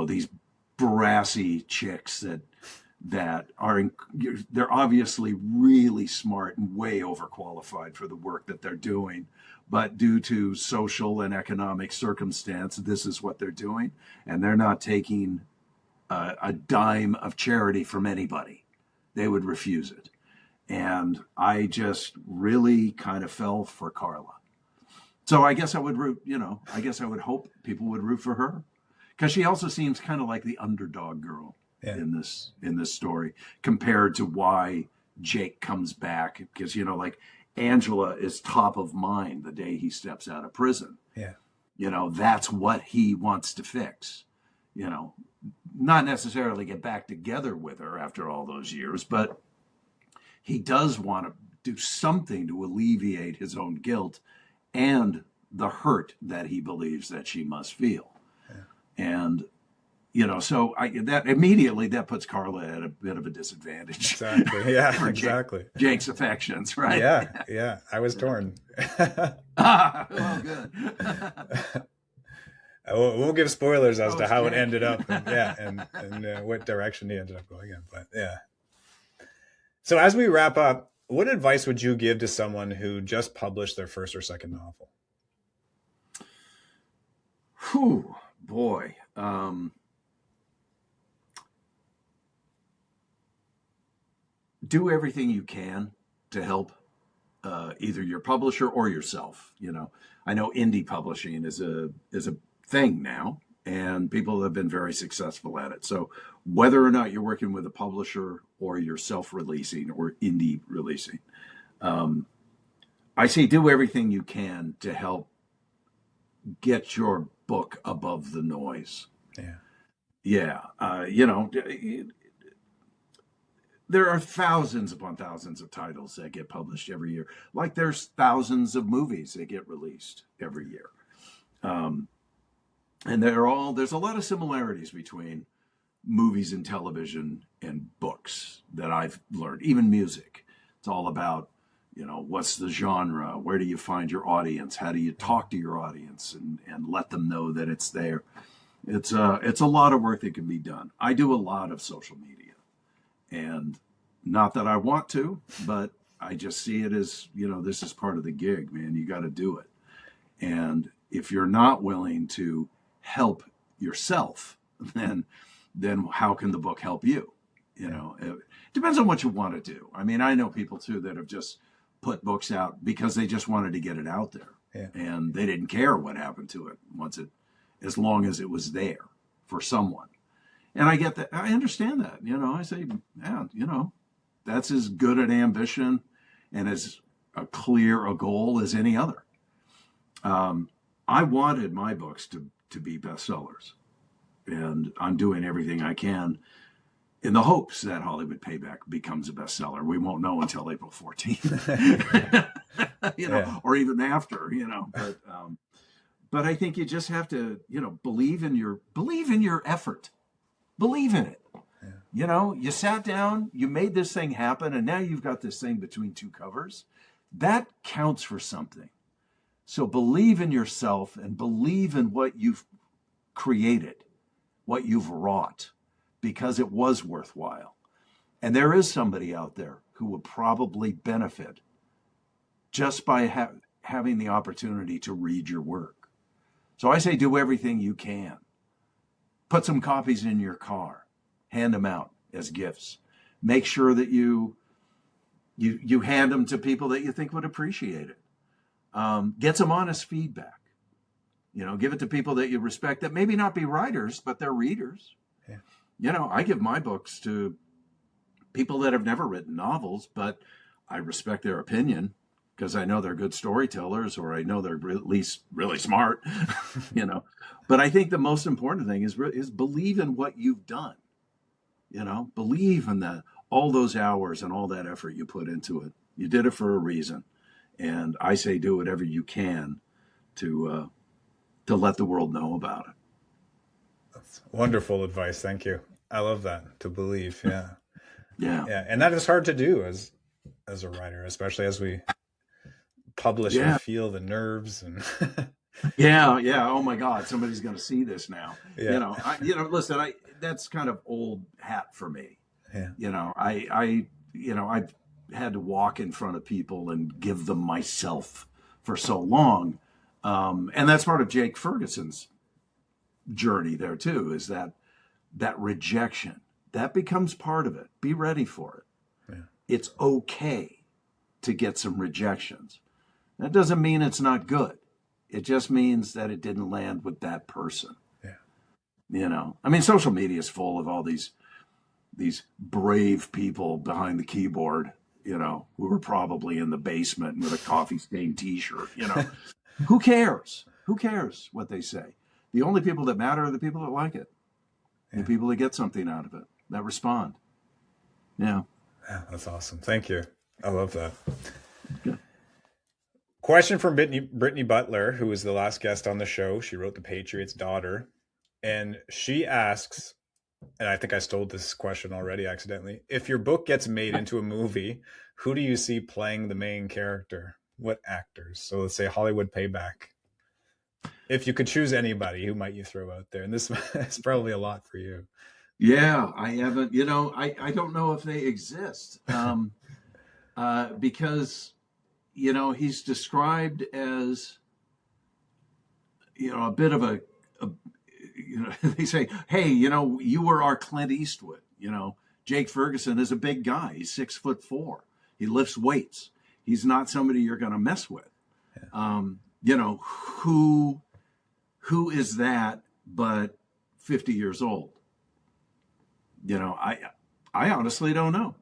These brassy chicks that are they're obviously really smart and way overqualified for the work that they're doing, but due to social and economic circumstance, this is what they're doing, and they're not taking a dime of charity from anybody. They would refuse it. And I just really kind of fell for Carla. So I guess I would root, I guess I would hope people would root for her, because she also seems kind of like the underdog girl in this story, compared to why Jake comes back. Because, like Angela is top of mind the day he steps out of prison.
Yeah.
That's what he wants to fix, not necessarily get back together with her after all those years, but he does want to do something to alleviate his own guilt and the hurt that he believes that she must feel. Yeah. And, so that puts Carla at a bit of a disadvantage.
Exactly. Yeah, exactly.
Jake's affections, right?
Yeah. I was torn.
Well, good.
I won't give spoilers as to how it ended up, and what direction he ended up going in. But yeah. So as we wrap up, what advice would you give to someone who just published their first or second novel?
Whew, boy. Do everything you can to help either your publisher or yourself. I know indie publishing is a thing now, and people have been very successful at it. So whether or not you're working with a publisher or you're self-releasing or indie releasing, I say do everything you can to help get your book above the noise. Yeah. There are thousands upon thousands of titles that get published every year. Like there's thousands of movies that get released every year. And there's a lot of similarities between movies and television and books that I've learned, even music. It's all about, what's the genre? Where do you find your audience? How do you talk to your audience and let them know that it's there? It's a lot of work that can be done. I do a lot of social media, and not that I want to, but I just see it as, this is part of the gig, man. You got to do it. And if you're not willing to help yourself, then how can the book help you? You know, it depends on what you want to do. I mean, I know people too that have just put books out because they just wanted to get it out there, and they didn't care what happened to it as long as it was there for someone. And I get that. I understand that. You know, I say, man, you know, that's as good an ambition and as clear a goal as any other. I wanted my books to be bestsellers, and I'm doing everything I can in the hopes that Hollywood Payback becomes a bestseller. We won't know until April 14th, you know, or even after, you know. But I think you just have to, you know, believe in your effort, believe in it. Yeah. You know, you sat down, you made this thing happen, and now you've got this thing between two covers. That counts for something. So believe in yourself and believe in what you've created, what you've wrought, because it was worthwhile. And there is somebody out there who will probably benefit just by having the opportunity to read your work. So I say do everything you can. Put some copies in your car. Hand them out as gifts. Make sure that you hand them to people that you think would appreciate it. Get some honest feedback. You know, give it to people that you respect that maybe not be writers, but they're readers. Yeah. You know, I give my books to people that have never written novels, but I respect their opinion because I know they're good storytellers, or I know they're at least really smart, you know. But I think the most important thing is believe in what you've done. You know, believe in all those hours and all that effort you put into it. You did it for a reason. And I say do whatever you can to let the world know about it.
That's wonderful advice. Thank you. I love that. To believe. Yeah.
Yeah.
And that is hard to do as a writer, especially as we publish and feel the nerves and
yeah. Oh my God, somebody's going to see this now. Yeah. Listen, that's kind of old hat for me. Yeah. You know, I've had to walk in front of people and give them myself for so long. And that's part of Jake Ferguson's journey there too, is that rejection, that becomes part of it. Be ready for it. Yeah. It's okay to get some rejections. That doesn't mean it's not good. It just means that it didn't land with that person. Yeah. You know, I mean, social media is full of all these brave people behind the keyboard, you know, who were probably in the basement with a coffee stained t-shirt, you know. Who cares? Who cares what they say? The only people that matter are the people that like it. Yeah. The people that get something out of it, that respond. Yeah.
Yeah, that's awesome. Thank you. I love that. Good. Question from Brittany Butler, who was the last guest on the show. She wrote The Patriot's Daughter. And she asks, and I think I stole this question already accidentally, if your book gets made into a movie, who do you see playing the main character? What actors? So let's say Hollywood Payback. If you could choose anybody, who might you throw out there? And this is probably a lot for you.
Yeah, I haven't, you know, I don't know if they exist. Because, you know, he's described as, you know, a bit of a you know, they say, hey, you know, you were our Clint Eastwood. You know, Jake Ferguson is a big guy. He's 6'4". He lifts weights. He's not somebody you're going to mess with. Yeah. You know, who is that but 50 years old? You know, I honestly don't know.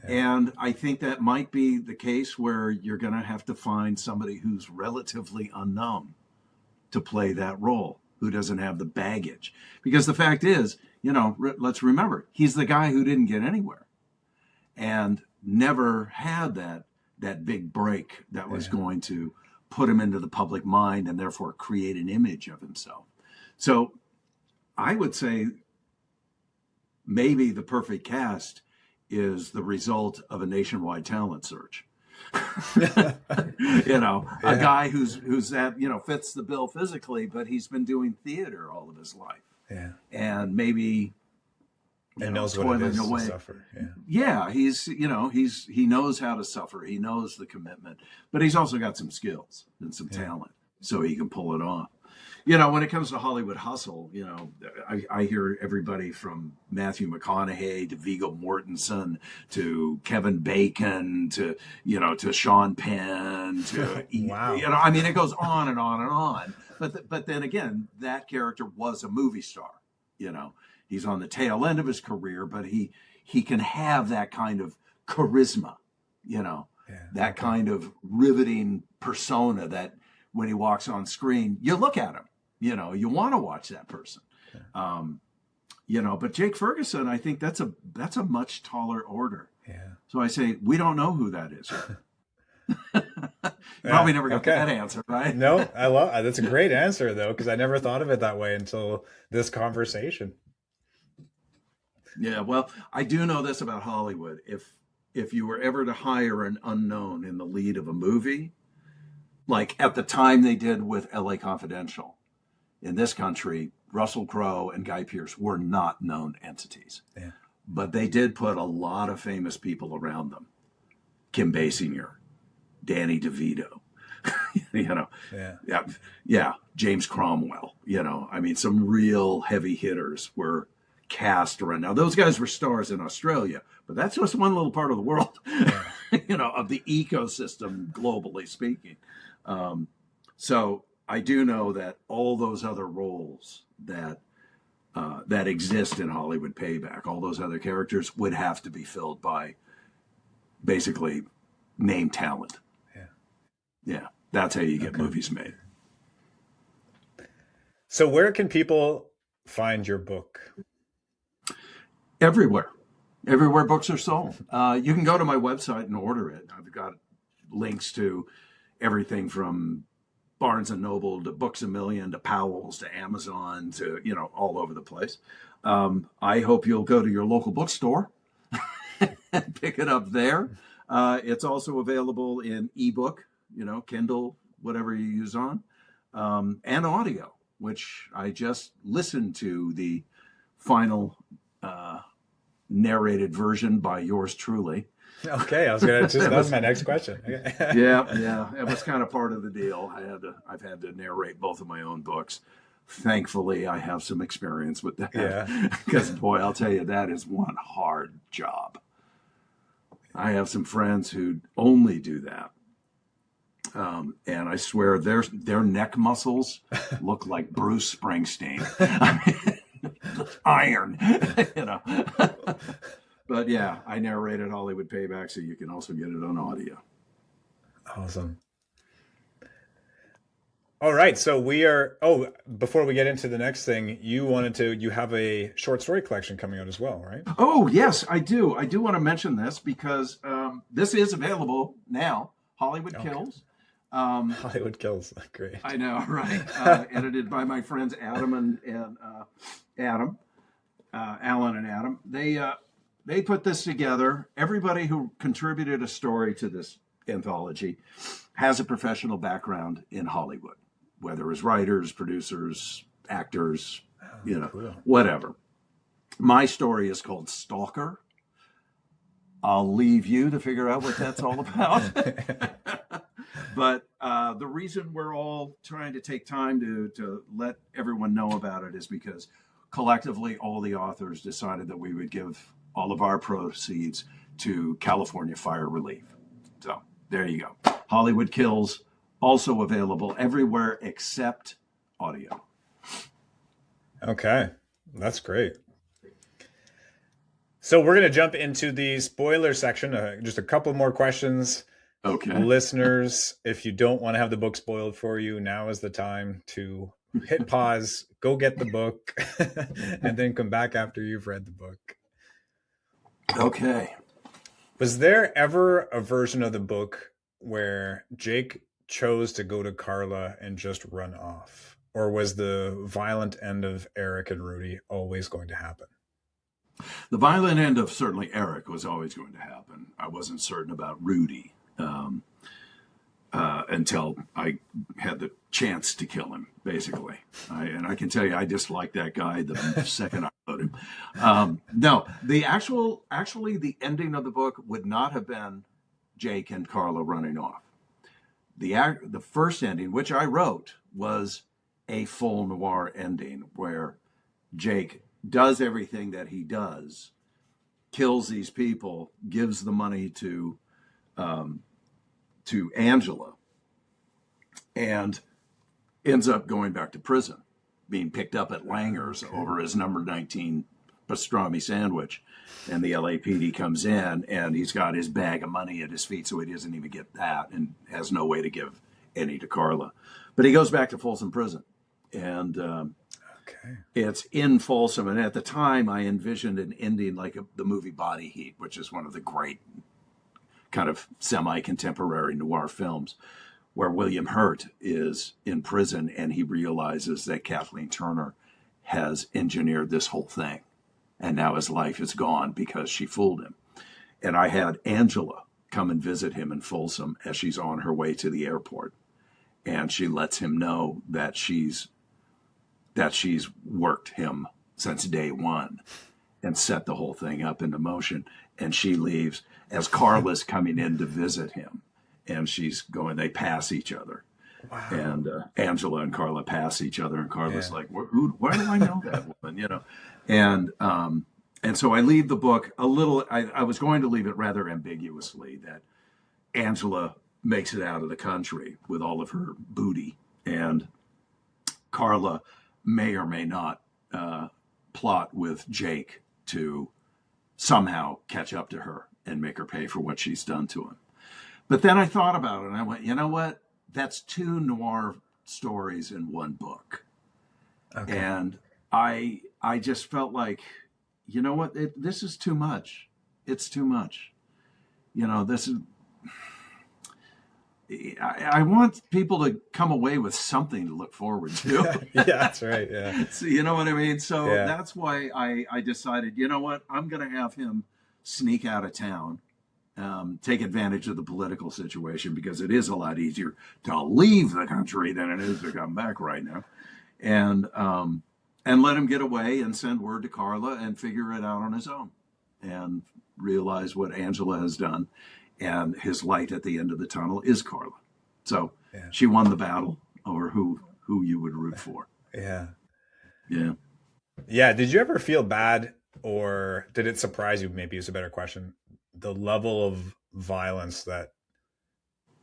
Yeah. And I think that might be the case where you're going to have to find somebody who's relatively unknown to play that role, who doesn't have the baggage. Because the fact is, you know, let's remember, he's the guy who didn't get anywhere and never had that big break that was going to put him into the public mind and therefore create an image of himself. So I would say maybe the perfect cast is the result of a nationwide talent search. You know, a guy who's that, you know, fits the bill physically, but he's been doing theater all of his life. Yeah. And maybe
knows what it is to suffer.
Yeah, he knows how to suffer. He knows the commitment, but he's also got some skills and some talent, so he can pull it off. when it comes to Hollywood hustle, I hear everybody from Matthew McConaughey to Viggo Mortensen to Kevin Bacon to Sean Penn to,
Wow.
I mean, it goes on and on and on. But then again, that character was a movie star. He's on the tail end of his career, but he can have that kind of charisma, that kind of riveting persona that when he walks on screen, you look at him, you want to watch that person. But Jake Ferguson, I think that's a much taller order.
Yeah.
So I say, we don't know who that is. Probably never got that answer, right?
No, that's a great answer though, because I never thought of it that way until this conversation.
Yeah, well, I do know this about Hollywood. If you were ever to hire an unknown in the lead of a movie, like at the time they did with LA Confidential, in this country, Russell Crowe and Guy Pearce were not known entities.
Yeah.
But they did put a lot of famous people around them. Kim Basinger, Danny DeVito, James Cromwell, I mean, some real heavy hitters were cast around. Now, those guys were stars in Australia, but that's just one little part of the world, of the ecosystem, globally speaking. So I do know that all those other roles that exist in Hollywood Payback, all those other characters would have to be filled by basically name talent. Yeah, that's how you get movies made.
So where can people find your book?
Everywhere books are sold. You can go to my website and order it. I've got links to everything from Barnes and Noble to Books A Million to Powell's to Amazon to, all over the place. I hope you'll go to your local bookstore and pick it up there. It's also available in ebook, Kindle, whatever you use on, and audio, which I just listened to the final narrated version by yours truly.
Okay, that was my next question.
Yeah, it was kind of part of the deal. I've had to narrate both of my own books. Thankfully, I have some experience with that.
Yeah.
Because boy, I'll tell you, that is one hard job. I have some friends who only do that. And I swear their neck muscles look like Bruce Springsteen. Iron, But yeah, I narrated Hollywood Payback, so you can also get it on audio.
Awesome. All right, so before we get into the next thing, you have a short story collection coming out as well, right?
Oh, yes, I do. I do want to mention this because this is available now, Hollywood Kills.
Hollywood Kills, great.
I know, right? Edited by my friends Alan and Adam. They put this together. Everybody who contributed a story to this anthology has a professional background in Hollywood, whether as writers, producers, actors,
cool.
Whatever. My story is called Stalker. I'll leave you to figure out what that's all about. But the reason we're all trying to take time to let everyone know about it is because collectively all the authors decided that we would give all of our proceeds to California Fire Relief. So there you go. Hollywood Kills, also available everywhere except audio.
Okay, that's great. So we're going to jump into the spoiler section. Just a couple more questions.
Okay.
Listeners, if you don't want to have the book spoiled for you, now is the time to hit pause, go get the book, and then come back after you've read the book.
Okay.
Was there ever a version of the book where Jake chose to go to Carla and just run off? Or was the violent end of Eric and Rudy always going to happen?
The violent end of certainly Eric was always going to happen. I wasn't certain about Rudy until I had the chance to kill him, basically. And I can tell you, I disliked that guy the second I wrote him. No, actually, the ending of the book would not have been Jake and Carla running off. The first ending, which I wrote, was a full noir ending where Jake does everything that he does, kills these people, gives the money to Angela, and ends up going back to prison, being picked up at Langer's over his number 19 pastrami sandwich. And the LAPD comes in, and he's got his bag of money at his feet, so he doesn't even get that and has no way to give any to Carla. But he goes back to Folsom Prison. And it's in Folsom. And at the time, I envisioned an ending like the movie Body Heat, which is one of the great kind of semi-contemporary noir films, where William Hurt is in prison and he realizes that Kathleen Turner has engineered this whole thing. And now his life is gone because she fooled him. And I had Angela come and visit him in Folsom as she's on her way to the airport. And she lets him know that she's worked him since day one and set the whole thing up into motion. And she leaves as Carla's coming in to visit him. And she's going, they pass each other. Wow. And Angela and Carla pass each other. And Carla's like, why do I know that woman? You know? And so I leave the book a little, I was going to leave it rather ambiguously that Angela makes it out of the country with all of her booty. And Carla may or may not plot with Jake to somehow catch up to her and make her pay for what she's done to him. But then I thought about it and I went, you know what? That's two noir stories in one book. Okay. And I just felt like, you know what? This is too much. It's too much. You know, this is, I want people to come away with something to look forward to.
Yeah, that's right. Yeah.
So, you know what I mean? So that's why I decided, you know what? I'm going to have him sneak out of town, take advantage of the political situation, because it is a lot easier to leave the country than it is to come back right now. And let him get away and send word to Carla and figure it out on his own and realize what Angela has done. And his light at the end of the tunnel is Carla. So she won the battle over who you would root for.
Yeah.
Yeah.
Yeah. Did you ever feel bad, or did it surprise you? Maybe is a better question. The level of violence that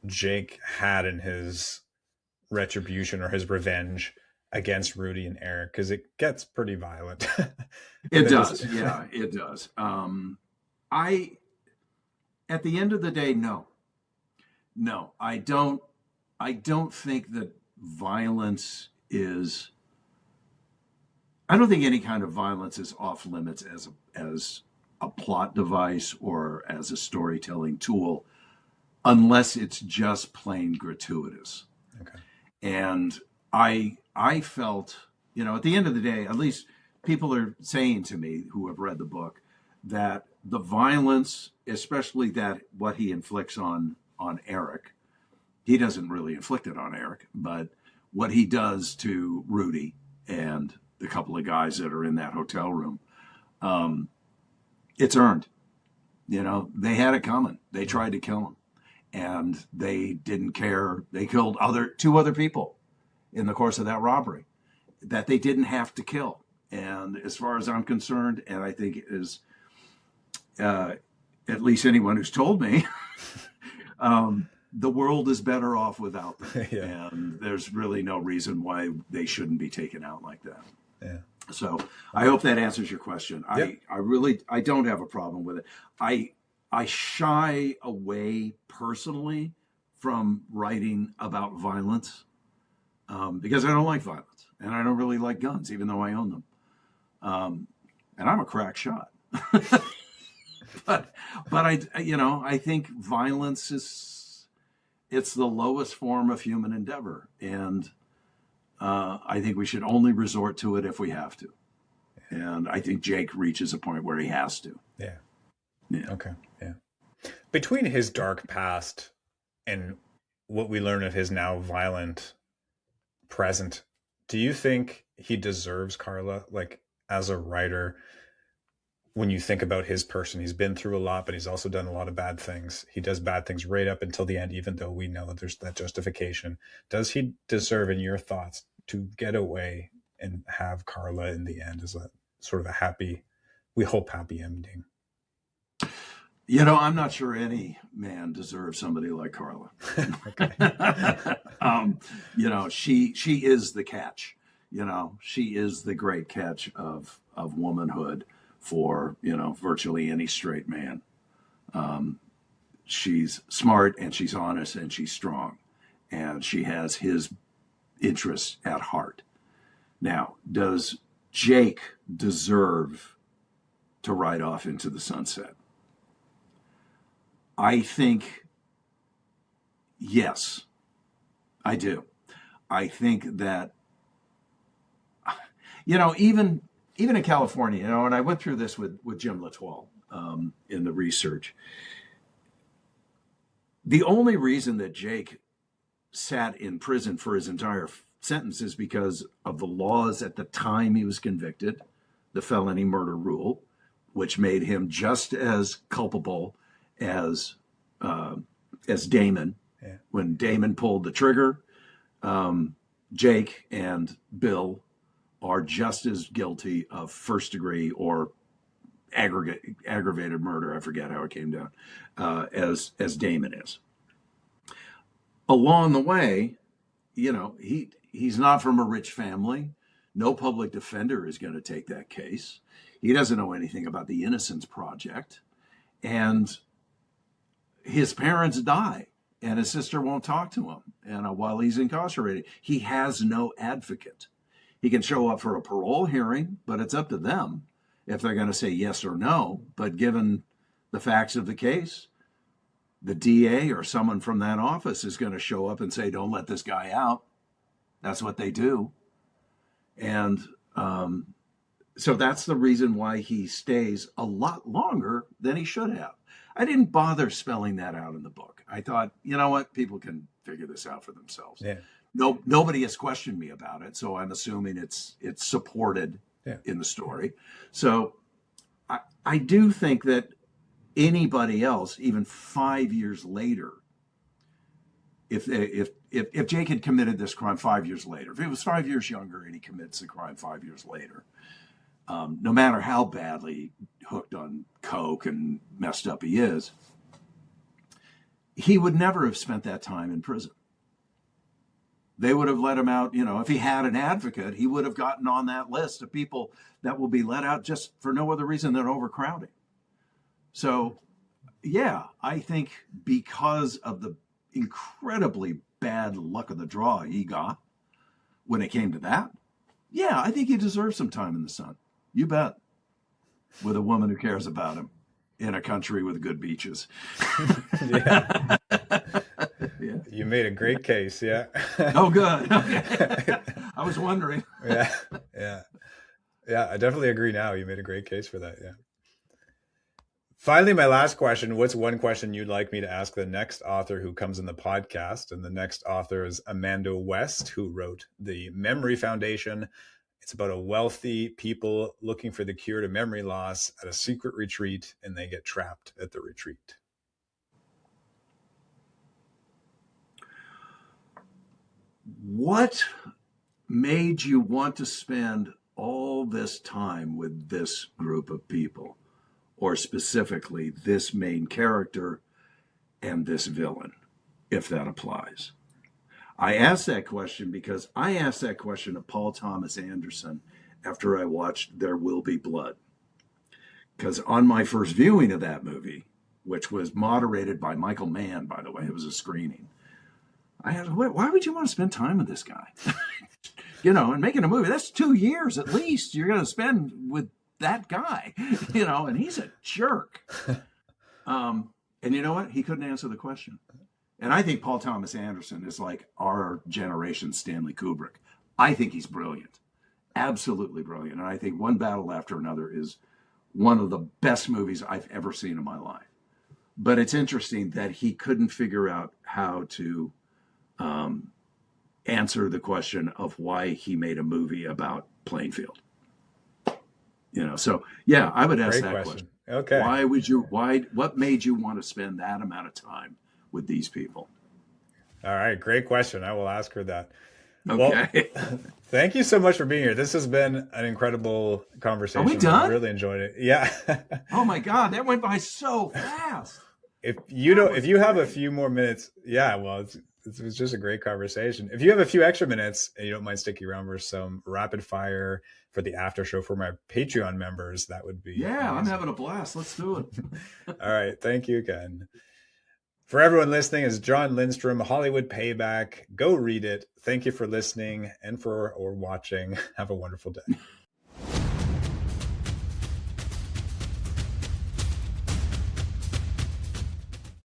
Jake had in his retribution or his revenge against Rudy and Eric, because it gets pretty violent.
It does. Yeah, it does. At the end of the day, no, I don't think that violence is, I don't think any kind of violence is off limits as a plot device or as a storytelling tool, unless it's just plain gratuitous.
Okay.
And I felt, you know, at the end of the day, at least people are saying to me who have read the book that the violence, especially that what he inflicts on Eric, he doesn't really inflict it on Eric, but what he does to Rudy and the couple of guys that are in that hotel room, it's earned. You know, they had it coming. They tried to kill him, and they didn't care. They killed two other people in the course of that robbery that they didn't have to kill. And as far as I'm concerned, and I think is at least anyone who's told me, the world is better off without them. Yeah. And there's really no reason why they shouldn't be taken out like that.
Yeah.
So I hope that answers your question. Yep. I don't have a problem with it. I shy away personally from writing about violence because I don't like violence and I don't really like guns, even though I own them. And I'm a crack shot. But I think violence it's the lowest form of human endeavor. And I think we should only resort to it if we have to. And I think Jake reaches a point where he has to.
Yeah.
Yeah.
Okay. Yeah. Between his dark past and what we learn of his now violent present, do you think he deserves Carla? Like, as a writer, when you think about his person, he's been through a lot, but he's also done a lot of bad things. He does bad things right up until the end, even though we know that there's that justification. Does he deserve, in your thoughts, to get away and have Carla in the end as a sort of a happy, we hope, happy ending?
I'm not sure any man deserves somebody like Carla. She is the catch. She is the great catch of womanhood for virtually any straight man. She's smart and she's honest and she's strong, and she has his interests at heart. Now, does Jake deserve to ride off into the sunset? I think, yes, I do. I think that, even in California, and I went through this with Jim Latoile in the research. The only reason that Jake sat in prison for his entire sentence is because of the laws at the time he was convicted, the felony murder rule, which made him just as culpable as Damon.
Yeah.
When Damon pulled the trigger, Jake and Bill are just as guilty of first degree or aggravated murder. I forget how it came down, as Damon is. Along the way, he's not from a rich family. No public defender is going to take that case. He doesn't know anything about the Innocence Project, and his parents die, and his sister won't talk to him. And while he's incarcerated, he has no advocate. He can show up for a parole hearing, but it's up to them if they're going to say yes or no. But given the facts of the case, the DA or someone from that office is going to show up and say, don't let this guy out. That's what they do. And so that's the reason why he stays a lot longer than he should have. I didn't bother spelling that out in the book. I thought, you know what, people can figure this out for themselves.
Yeah.
Nobody has questioned me about it, so I'm assuming it's supported in the story. So I do think that anybody else, even 5 years later, if Jake had committed this crime 5 years later, if he was 5 years younger and he commits the crime 5 years later, no matter how badly hooked on coke and messed up he is, he would never have spent that time in prison. They would have let him out, if he had an advocate, he would have gotten on that list of people that will be let out just for no other reason than overcrowding. So, yeah, I think because of the incredibly bad luck of the draw he got when it came to that, yeah, I think he deserves some time in the sun. You bet. With a woman who cares about him in a country with good beaches.
Yeah.
Yeah.
You made a great case. Yeah.
Oh, good. Okay. I was wondering.
Yeah. I definitely agree now. You made a great case for that. Yeah. Finally, my last question. What's one question you'd like me to ask the next author who comes in the podcast? And the next author is Amanda West, who wrote The Memory Foundation. It's about a wealthy people looking for the cure to memory loss at a secret retreat, and they get trapped at the retreat.
What made you want to spend all this time with this group of people, or specifically this main character and this villain, if that applies? I asked that question because I asked that question of Paul Thomas Anderson after I watched There Will Be Blood. Because on my first viewing of that movie, which was moderated by Michael Mann, by the way, it was a screening, I asked, why would you want to spend time with this guy? And making a movie, that's 2 years at least you're going to spend with that guy, and he's a jerk. And you know what? He couldn't answer the question. And I think Paul Thomas Anderson is like our generation's Stanley Kubrick. I think he's brilliant, absolutely brilliant. And I think One Battle After Another is one of the best movies I've ever seen in my life. But it's interesting that he couldn't figure out how to answer the question of why he made a movie about Plainfield. So yeah, I would ask that question.
Okay.
What made you want to spend that amount of time with these people?
All right. Great question. I will ask her that.
Okay.
Well, thank you so much for being here. This has been an incredible conversation.
Are we done?
I really enjoyed it. Yeah.
Oh my God, that went by so fast.
If you have a few more minutes, yeah, well, it was just a great conversation. If you have a few extra minutes and you don't mind sticking around for some rapid fire for the after show for my Patreon members, that would be
Yeah,
amazing.
I'm having a blast. Let's do it.
All right. Thank you again. For everyone listening, is Jon Lindstrom, Hollywood Payback. Go read it. Thank you for listening and for or watching. Have a wonderful day.